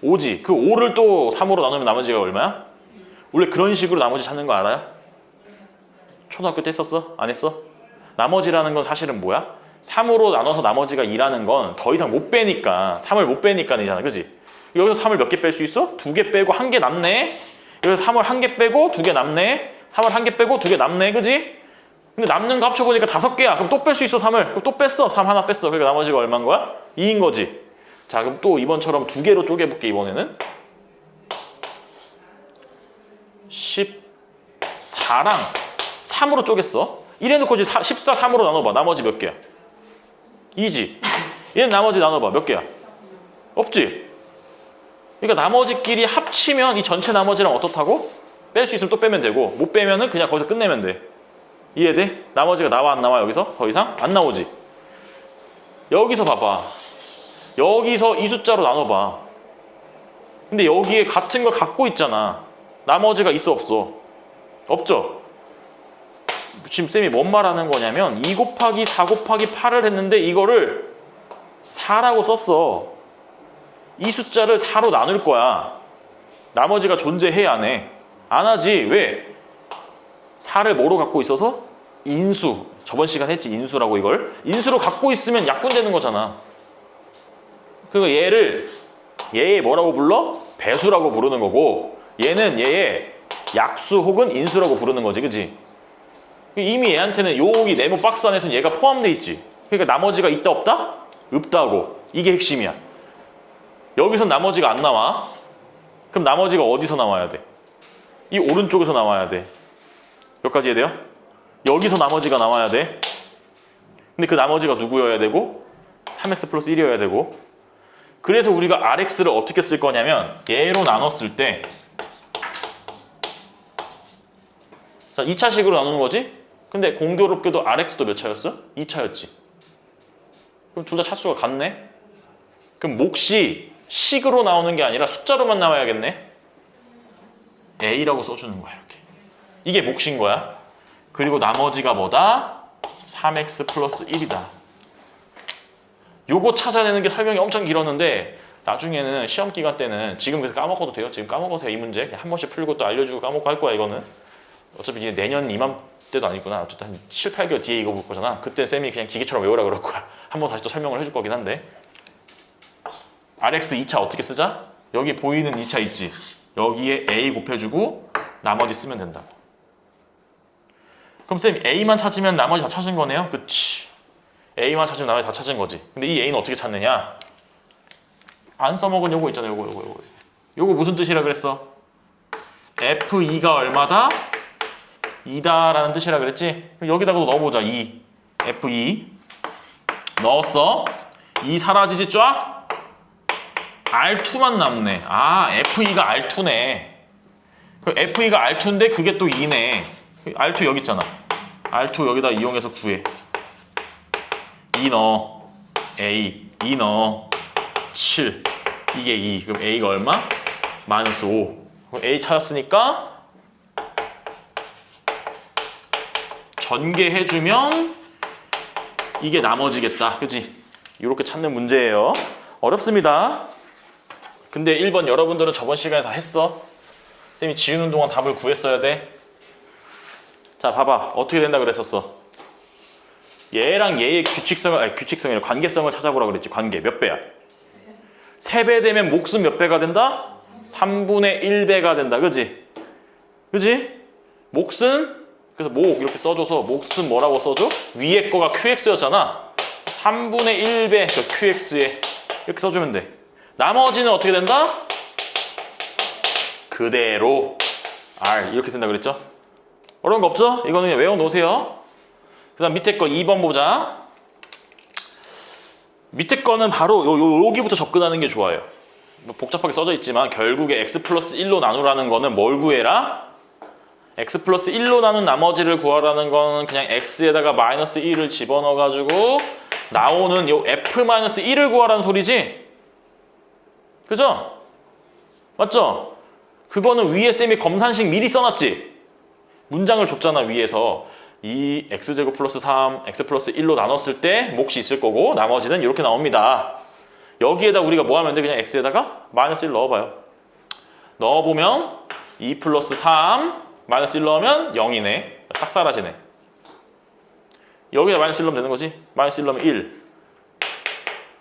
Speaker 1: 5지. 그 5를 또 3으로 나누면 나머지가 얼마야? 원래 그런 식으로 나머지 찾는 거 알아요? 초등학교 때 했었어? 안 했어? 나머지라는 건 사실은 뭐야? 3으로 나눠서 나머지가 2라는 건 더 이상 못 빼니까 3을 못 빼니까이잖아. 그지? 여기서 3을 몇 개 뺄 수 있어? 2개 빼고 1개 남네. 여기서 3을 1개 빼고 2개 남네. 3을 1개 빼고 2개 남네. 그지? 근데 남는 거 합쳐보니까 5개야. 그럼 또 뺄 수 있어. 3을. 그럼 또 뺐어. 3 하나 뺐어. 그러니까 나머지가 얼마인 거야? 2인 거지. 자, 그럼 또 이번처럼 2개로 쪼개볼게. 이번에는 14랑 3으로 쪼갰어. 1 해놓고 이제 14, 3으로 나눠봐. 나머지 몇 개야? 2지. 얘는 나머지 나눠봐. 몇 개야? 없지? 그러니까 나머지끼리 합치면 이 전체 나머지랑 어떻다고? 뺄 수 있으면 또 빼면 되고 못 빼면은 그냥 거기서 끝내면 돼. 이해돼? 나머지가 나와 안 나와 여기서? 더 이상? 안 나오지? 여기서 봐봐. 여기서 이 숫자로 나눠봐. 근데 여기에 같은 걸 갖고 있잖아. 나머지가 있어 없어? 없죠? 지금 쌤이 뭔 말하는 거냐면 2 곱하기 4 곱하기 8을 했는데 이거를 4라고 썼어. 이 숫자를 4로 나눌 거야. 나머지가 존재해 안 해? 안 하지. 왜? 4를 뭐로 갖고 있어서? 인수. 저번 시간 했지 인수라고 이걸. 인수로 갖고 있으면 약분되는 거잖아. 그리고 얘의 뭐라고 불러? 배수라고 부르는 거고 얘는 얘의 약수 혹은 인수라고 부르는 거지. 그지? 이미 얘한테는 여기 네모 박스 안에서는 얘가 포함돼 있지. 그러니까 나머지가 있다 없다? 없다고. 이게 핵심이야. 여기서 나머지가 안 나와. 그럼 나머지가 어디서 나와야 돼? 이 오른쪽에서 나와야 돼. 몇 가지 해야 돼요? 여기서 나머지가 나와야 돼. 근데 그 나머지가 누구여야 되고 3x 플러스 1이어야 되고 그래서 우리가 rx를 어떻게 쓸 거냐면 얘로 나눴을 때 자, 2차식으로 나누는 거지? 근데 공교롭게도 rx도 몇 차였어? 2차였지. 그럼 둘 다 차수가 같네? 그럼 몫이 식으로 나오는 게 아니라 숫자로만 나와야겠네? a라고 써주는 거야 이렇게. 이게 몫인 거야. 그리고 나머지가 뭐다? 3x 플러스 1이다. 요거 찾아내는 게 설명이 엄청 길었는데 나중에는 시험 기간 때는 지금 그래서 까먹어도 돼요. 지금 까먹으세요 이 문제. 그냥 한 번씩 풀고 또 알려주고 까먹고 할 거야 이거는. 어차피 이제 내년 이맘때도 아니구나. 어쨌든 한 7, 8개월 뒤에 이거 볼 거잖아. 그때 쌤이 그냥 기계처럼 외우라 그럴 거야. 한번 다시 또 설명을 해줄 거긴 한데 RX 2차 어떻게 쓰자? 여기 보이는 2차 있지? 여기에 A 곱해주고 나머지 쓰면 된다고. 그럼 쌤 A만 찾으면 나머지 다 찾은 거네요? 그치? A만 찾으면 나머지 다 찾은 거지. 근데 이 A는 어떻게 찾느냐? 안 써먹은 요거 있잖아요. 요거 무슨 뜻이라 그랬어? F2가 얼마다? 2다라는 뜻이라 그랬지? 여기다가도 넣어보자. 2 F2 넣었어. 2 사라지지 쫙? R2만 남네. 아 F2가 R2네. F2가 R2인데 그게 또 2네. R2 여기 있잖아. R2 여기다 이용해서 구해. 2 넣어. A 2 넣어. 7 이게 2. 그럼 A가 얼마? 마이너스 5. 그럼 A 찾았으니까 전개해주면 이게 나머지겠다. 그치? 이렇게 찾는 문제예요. 어렵습니다. 근데 1번 여러분들은 저번 시간에 다 했어. 쌤이 지우는 동안 답을 구했어야 돼. 자 봐봐. 어떻게 된다 그랬었어? 얘랑 얘의 규칙성이 아니라 관계성을 찾아보라 그랬지. 관계 몇 배야? 3배 되면 몫은 몇 배가 된다? 3분의 1배가 된다. 그지? 그지? 몫은 그래서 목 이렇게 써줘서 몫은 뭐라고 써줘? 위에 거가 QX였잖아. 3분의 1배 그 QX에 이렇게 써주면 돼. 나머지는 어떻게 된다? 그대로 R 이렇게 된다 그랬죠? 어려운 거 없죠? 이거는 그냥 외워놓으세요. 그 다음 밑에 거 2번 보자. 밑에 거는 바로 여기부터 접근하는 게 좋아요. 복잡하게 써져 있지만 결국에 x 플러스 1로 나누라는 거는 뭘 구해라? x 플러스 1로 나눈 나머지를 구하라는 거는 그냥 x에다가 마이너스 1을 집어넣어가지고 나오는 요 f 마이너스 1을 구하라는 소리지? 그죠? 맞죠? 그거는 위에 쌤이 검산식 미리 써놨지? 문장을 줬잖아 위에서. 이 x제곱 플러스 3, x 플러스 1로 나눴을 때 몫이 있을 거고 나머지는 이렇게 나옵니다. 여기에다 우리가 뭐 하면 돼? 그냥 x에다가 마이너스 1 넣어봐요. 넣어보면 2 플러스 3 마이너스 1 넣으면 0이네. 싹 사라지네. 여기다 마이너스 1 넣으면 되는 거지? 마이너스 1 넣으면 1.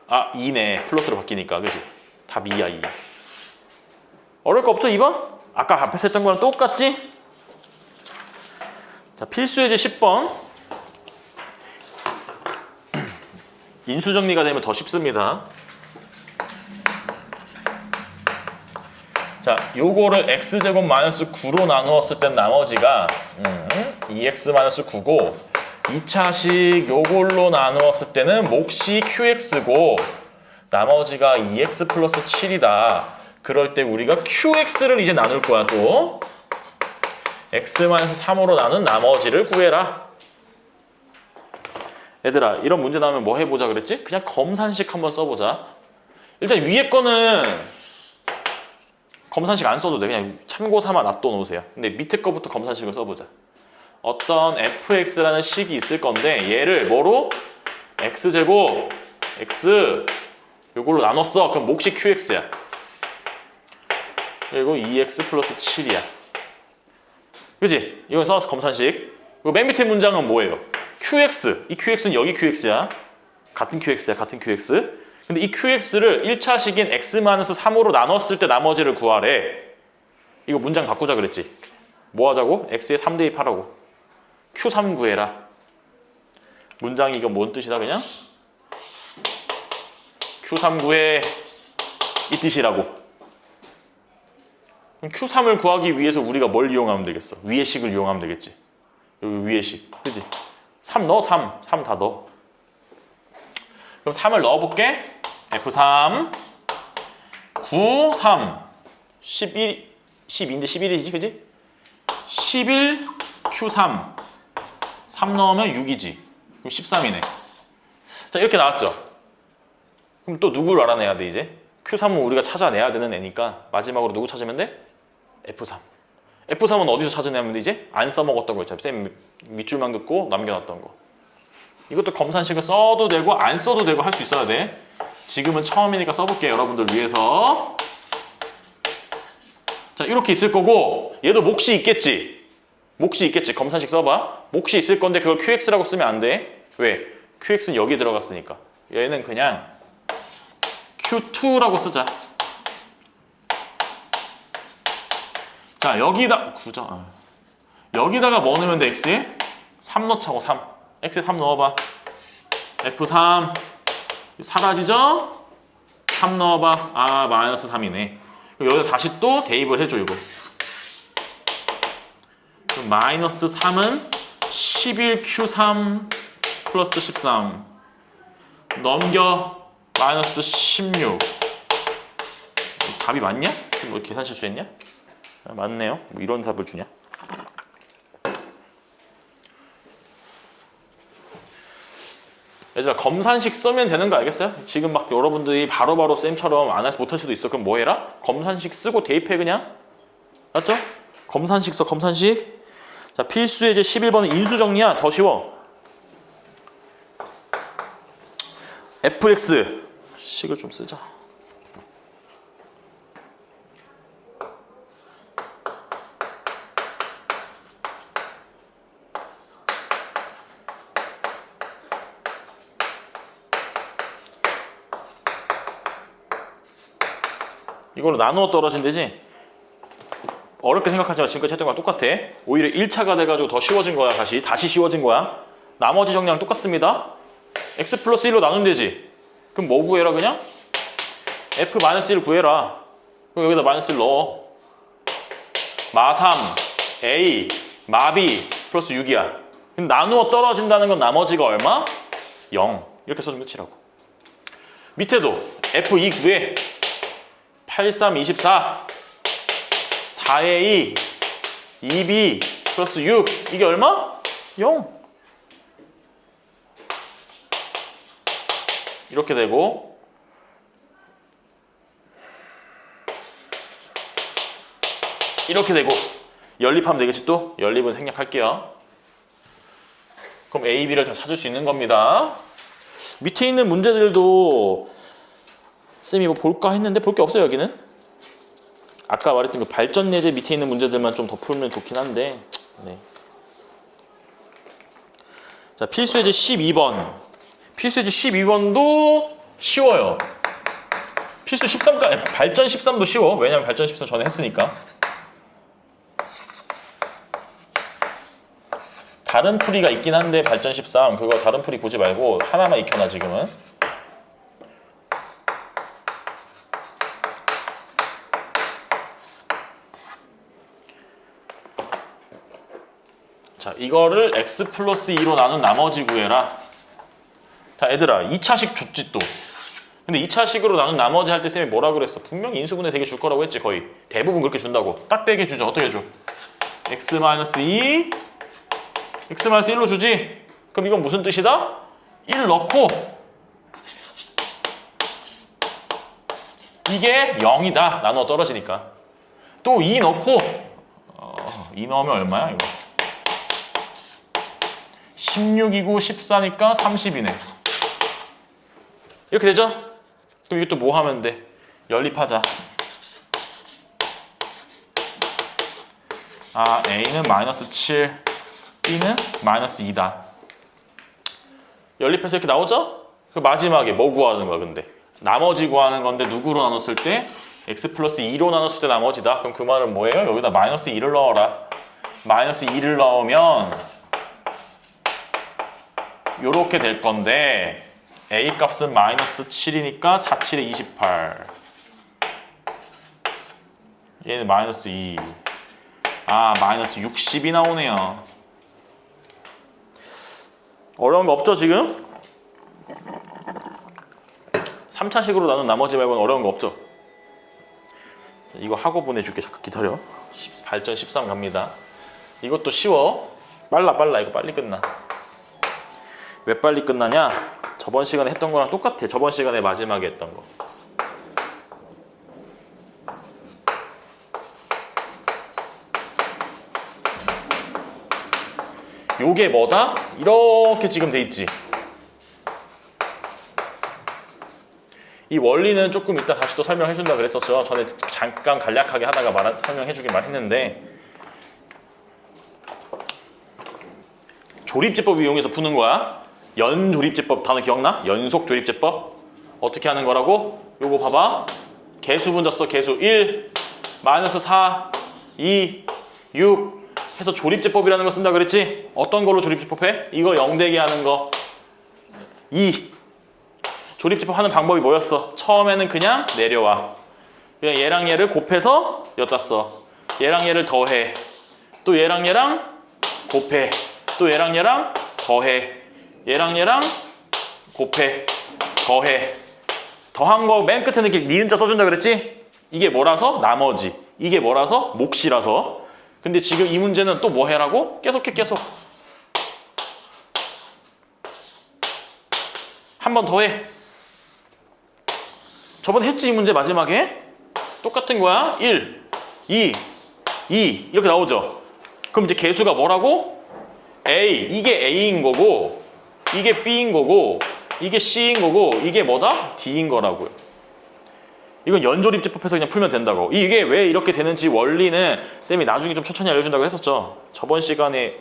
Speaker 1: 아 2네. 플러스로 바뀌니까. 그지? 답 2야 2. 어려울 거 없죠 2번? 아까 앞에서 했던 거랑 똑같지? 자, 필수예제 10번. 인수 정리가 되면 더 쉽습니다. 자, 요거를 x제곱 마이너스 9로 나누었을 땐 나머지가 2x 마이너스 9고 2차식 요걸로 나누었을 때는 몫이 qx고 나머지가 2x 플러스 7이다. 그럴 때 우리가 qx를 이제 나눌 거야 또. x-3으로 나눈 나머지를 구해라. 얘들아 이런 문제 나오면 뭐 해보자 그랬지? 그냥 검산식 한번 써보자. 일단 위에 거는 검산식 안 써도 돼. 그냥 참고 삼아 놔둬 놓으세요. 근데 밑에 거부터 검산식을 써보자. 어떤 fx라는 식이 있을 건데 얘를 뭐로? x제곱 x 요걸로 나눴어. 그럼 몫이 qx야. 그리고 2x 플러스 7이야. 그지? 이건 써서 검산식. 그리고 맨 밑에 문장은 뭐예요? qx. 이 qx는 여기 qx야. 같은 qx야. 같은 qx. 근데 이 qx를 1차식인 x-3으로 나눴을 때 나머지를 구하래. 이거 문장 바꾸자 그랬지? 뭐 하자고? x에 3 대입하라고. q3 구해라. 문장이 이거 뭔 뜻이다 그냥? q3 구해 이 뜻이라고. 그럼 q3을 구하기 위해서 우리가 뭘 이용하면 되겠어? 위의 식을 이용하면 되겠지. 여기 위의 식. 그지? 3 넣어 3. 3 다 넣어. 그럼 3을 넣어볼게. F3 9, 3 11, 12인데 11이지 그지? 11 Q3 3 넣으면 6이지. 그럼 13이네. 자 이렇게 나왔죠? 그럼 또 누구를 알아내야 돼 이제? Q3은 우리가 찾아내야 되는 애니까 마지막으로 누구 찾으면 돼? F3. F3은 어디서 찾아내면 돼 이제? 안 써먹었던 거 있잖아. 쌤 밑줄만 긋고 남겨놨던 거. 이것도 검산식을 써도 되고 안 써도 되고 할 수 있어야 돼. 지금은 처음이니까 써볼게요. 여러분들 위해서. 자 이렇게 있을 거고 얘도 몫이 있겠지. 몫이 있겠지. 검산식 써봐. 몫이 있을 건데 그걸 qx라고 쓰면 안 돼. 왜? qx는 여기 들어갔으니까. 얘는 그냥 q2라고 쓰자. 자 여기다 여기다가 뭐 넣으면 돼? x에 3 넣자고. 3 x에 3 넣어봐. f3 사라지죠? 3 넣어봐. 아 마이너스 3이네. 그럼 여기다 다시 또 대입을 해줘 이거. 그럼 마이너스 3은 11q3 플러스 13 넘겨 마이너스 16. 답이 맞냐? 뭐 계산 실수했냐? 아, 맞네요. 뭐 이런 답을 주냐? 얘들아 검산식 쓰면 되는 거 알겠어요? 지금 막 여러분들이 바로바로 쌤처럼 안 못할 수도 있어. 그럼 뭐 해라? 검산식 쓰고 대입해 그냥. 맞죠? 검산식 써 검산식. 자 필수 예제 11번은 인수정리야. 더 쉬워. fx 식을 좀 쓰자. 이걸로 나누어 떨어진대지? 어렵게 생각하지 마. 지금까지 했던 거랑 똑같아. 오히려 1차가 돼가지고 더 쉬워진 거야. 다시 쉬워진 거야. 나머지 정리랑 똑같습니다. x 플러스 1로 나누면 되지. 그럼 뭐 구해라 그냥? f-1을 구해라. 그럼 여기다 마이너스 1 넣어. 마3 a 마b 플러스 6이야. 근데 나누어 떨어진다는 건 나머지가 얼마? 0. 이렇게 써주면 끝이라고. 밑에도 f2 구해. 8, 3, 24 4a 2b 플러스 6 이게 얼마? 0. 이렇게 되고 이렇게 되고 연립하면 되겠지 또? 연립은 생략할게요. 그럼 a, b를 다 찾을 수 있는 겁니다. 밑에 있는 문제들도 쌤이 뭐 볼까 했는데 볼 게 없어요 여기는. 아까 말했던 그 발전 예제 밑에 있는 문제들만 좀 더 풀면 좋긴 한데. 네. 자 필수 예제 12번. 필수 예제 12번도 쉬워요. 필수 13까지 발전 13도 쉬워. 왜냐면 발전 13 전에 했으니까. 다른 풀이가 있긴 한데 발전 13 그거 다른 풀이 보지 말고 하나만 익혀놔 지금은. 자 이거를 x 플러스 2로 나눈 나머지 구해라. 자 얘들아 2차식 줬지 또. 근데 2차식으로 나눈 나머지 할 때 쌤이 뭐라 그랬어? 분명히 인수분해 되게 줄 거라고 했지. 거의 대부분 그렇게 준다고. 딱 되게 주죠. 어떻게 줘? x-2 x-1로 주지. 그럼 이건 무슨 뜻이다? 1 넣고 이게 0이다. 나누어 떨어지니까. 또 2 넣고 2 넣으면 얼마야 이거? 16이고 14니까 30이네. 이렇게 되죠? 그럼 이것도 뭐 하면 돼? 연립하자. A는 마이너스 7, B는 마이너스 2다. 연립해서 이렇게 나오죠? 그 마지막에 뭐 구하는 거야 근데? 나머지 구하는 건데 누구로 나눴을 때? x 플러스 2로 나눴을 때 나머지다. 그럼 그 말은 뭐예요? 여기다 마이너스 2를 넣어라. 마이너스 2를 넣으면 요렇게 될 건데 A 값은 마이너스 7이니까 4, 7에 28. 얘는 마이너스 2. 마이너스 60이 나오네요. 어려운 거 없죠 지금? 3차식으로 나눈 나머지 말고는 어려운 거 없죠? 이거 하고 보내줄게. 잠깐 기다려. 발전 13 갑니다. 이것도 쉬워. 빨라 이거 빨리 끝나. 왜 빨리 끝나냐? 저번 시간에 했던 거랑 똑같아. 저번 시간에 마지막에 했던 거. 요게 뭐다? 이렇게 지금 돼 있지. 이 원리는 조금 이따 다시 또 설명해 준다 그랬었죠. 전에 잠깐 간략하게 하다가 설명해 주긴 말했는데 조립제법 이용해서 푸는 거야. 연조립제법 단어 기억나? 연속조립제법. 어떻게 하는 거라고? 요거 봐봐. 개수분자 써. 개수 1, 마이너스 4, 2, 6 해서 조립제법이라는 거 쓴다 그랬지? 어떤 걸로 조립제법해? 이거 0되게 하는 거 2. 조립제법 하는 방법이 뭐였어? 처음에는 그냥 내려와. 그냥 얘랑 얘를 곱해서 여기다 써. 얘랑 얘를 더해. 또 얘랑 얘랑 곱해. 또 얘랑 얘랑 더해. 얘랑 얘랑 곱해. 더해. 더한 거 맨 끝에는 이렇게 니은자 써준다 그랬지? 이게 뭐라서? 나머지. 이게 뭐라서? 몫이라서. 근데 지금 이 문제는 또 뭐 해라고? 계속해 계속. 한 번 더 해. 저번에 했지 이 문제 마지막에? 똑같은 거야. 1, 2, 2 이렇게 나오죠. 그럼 이제 개수가 뭐라고? A. 이게 A인 거고 이게 B인 거고 이게 C인 거고 이게 뭐다? D인 거라고요. 이건 연조립제법에서 그냥 풀면 된다고. 이게 왜 이렇게 되는지 원리는 쌤이 나중에 좀 천천히 알려준다고 했었죠. 저번 시간에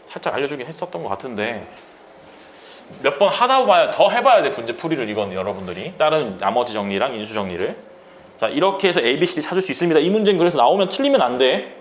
Speaker 1: 살짝 알려주긴 했었던 것 같은데 몇 번 하다 봐야 더 해봐야 돼. 문제 풀이를. 이건 여러분들이 다른 나머지 정리랑 인수 정리를. 자, 이렇게 해서 A, B, C, D 찾을 수 있습니다. 이 문제는 그래서 나오면 틀리면 안 돼.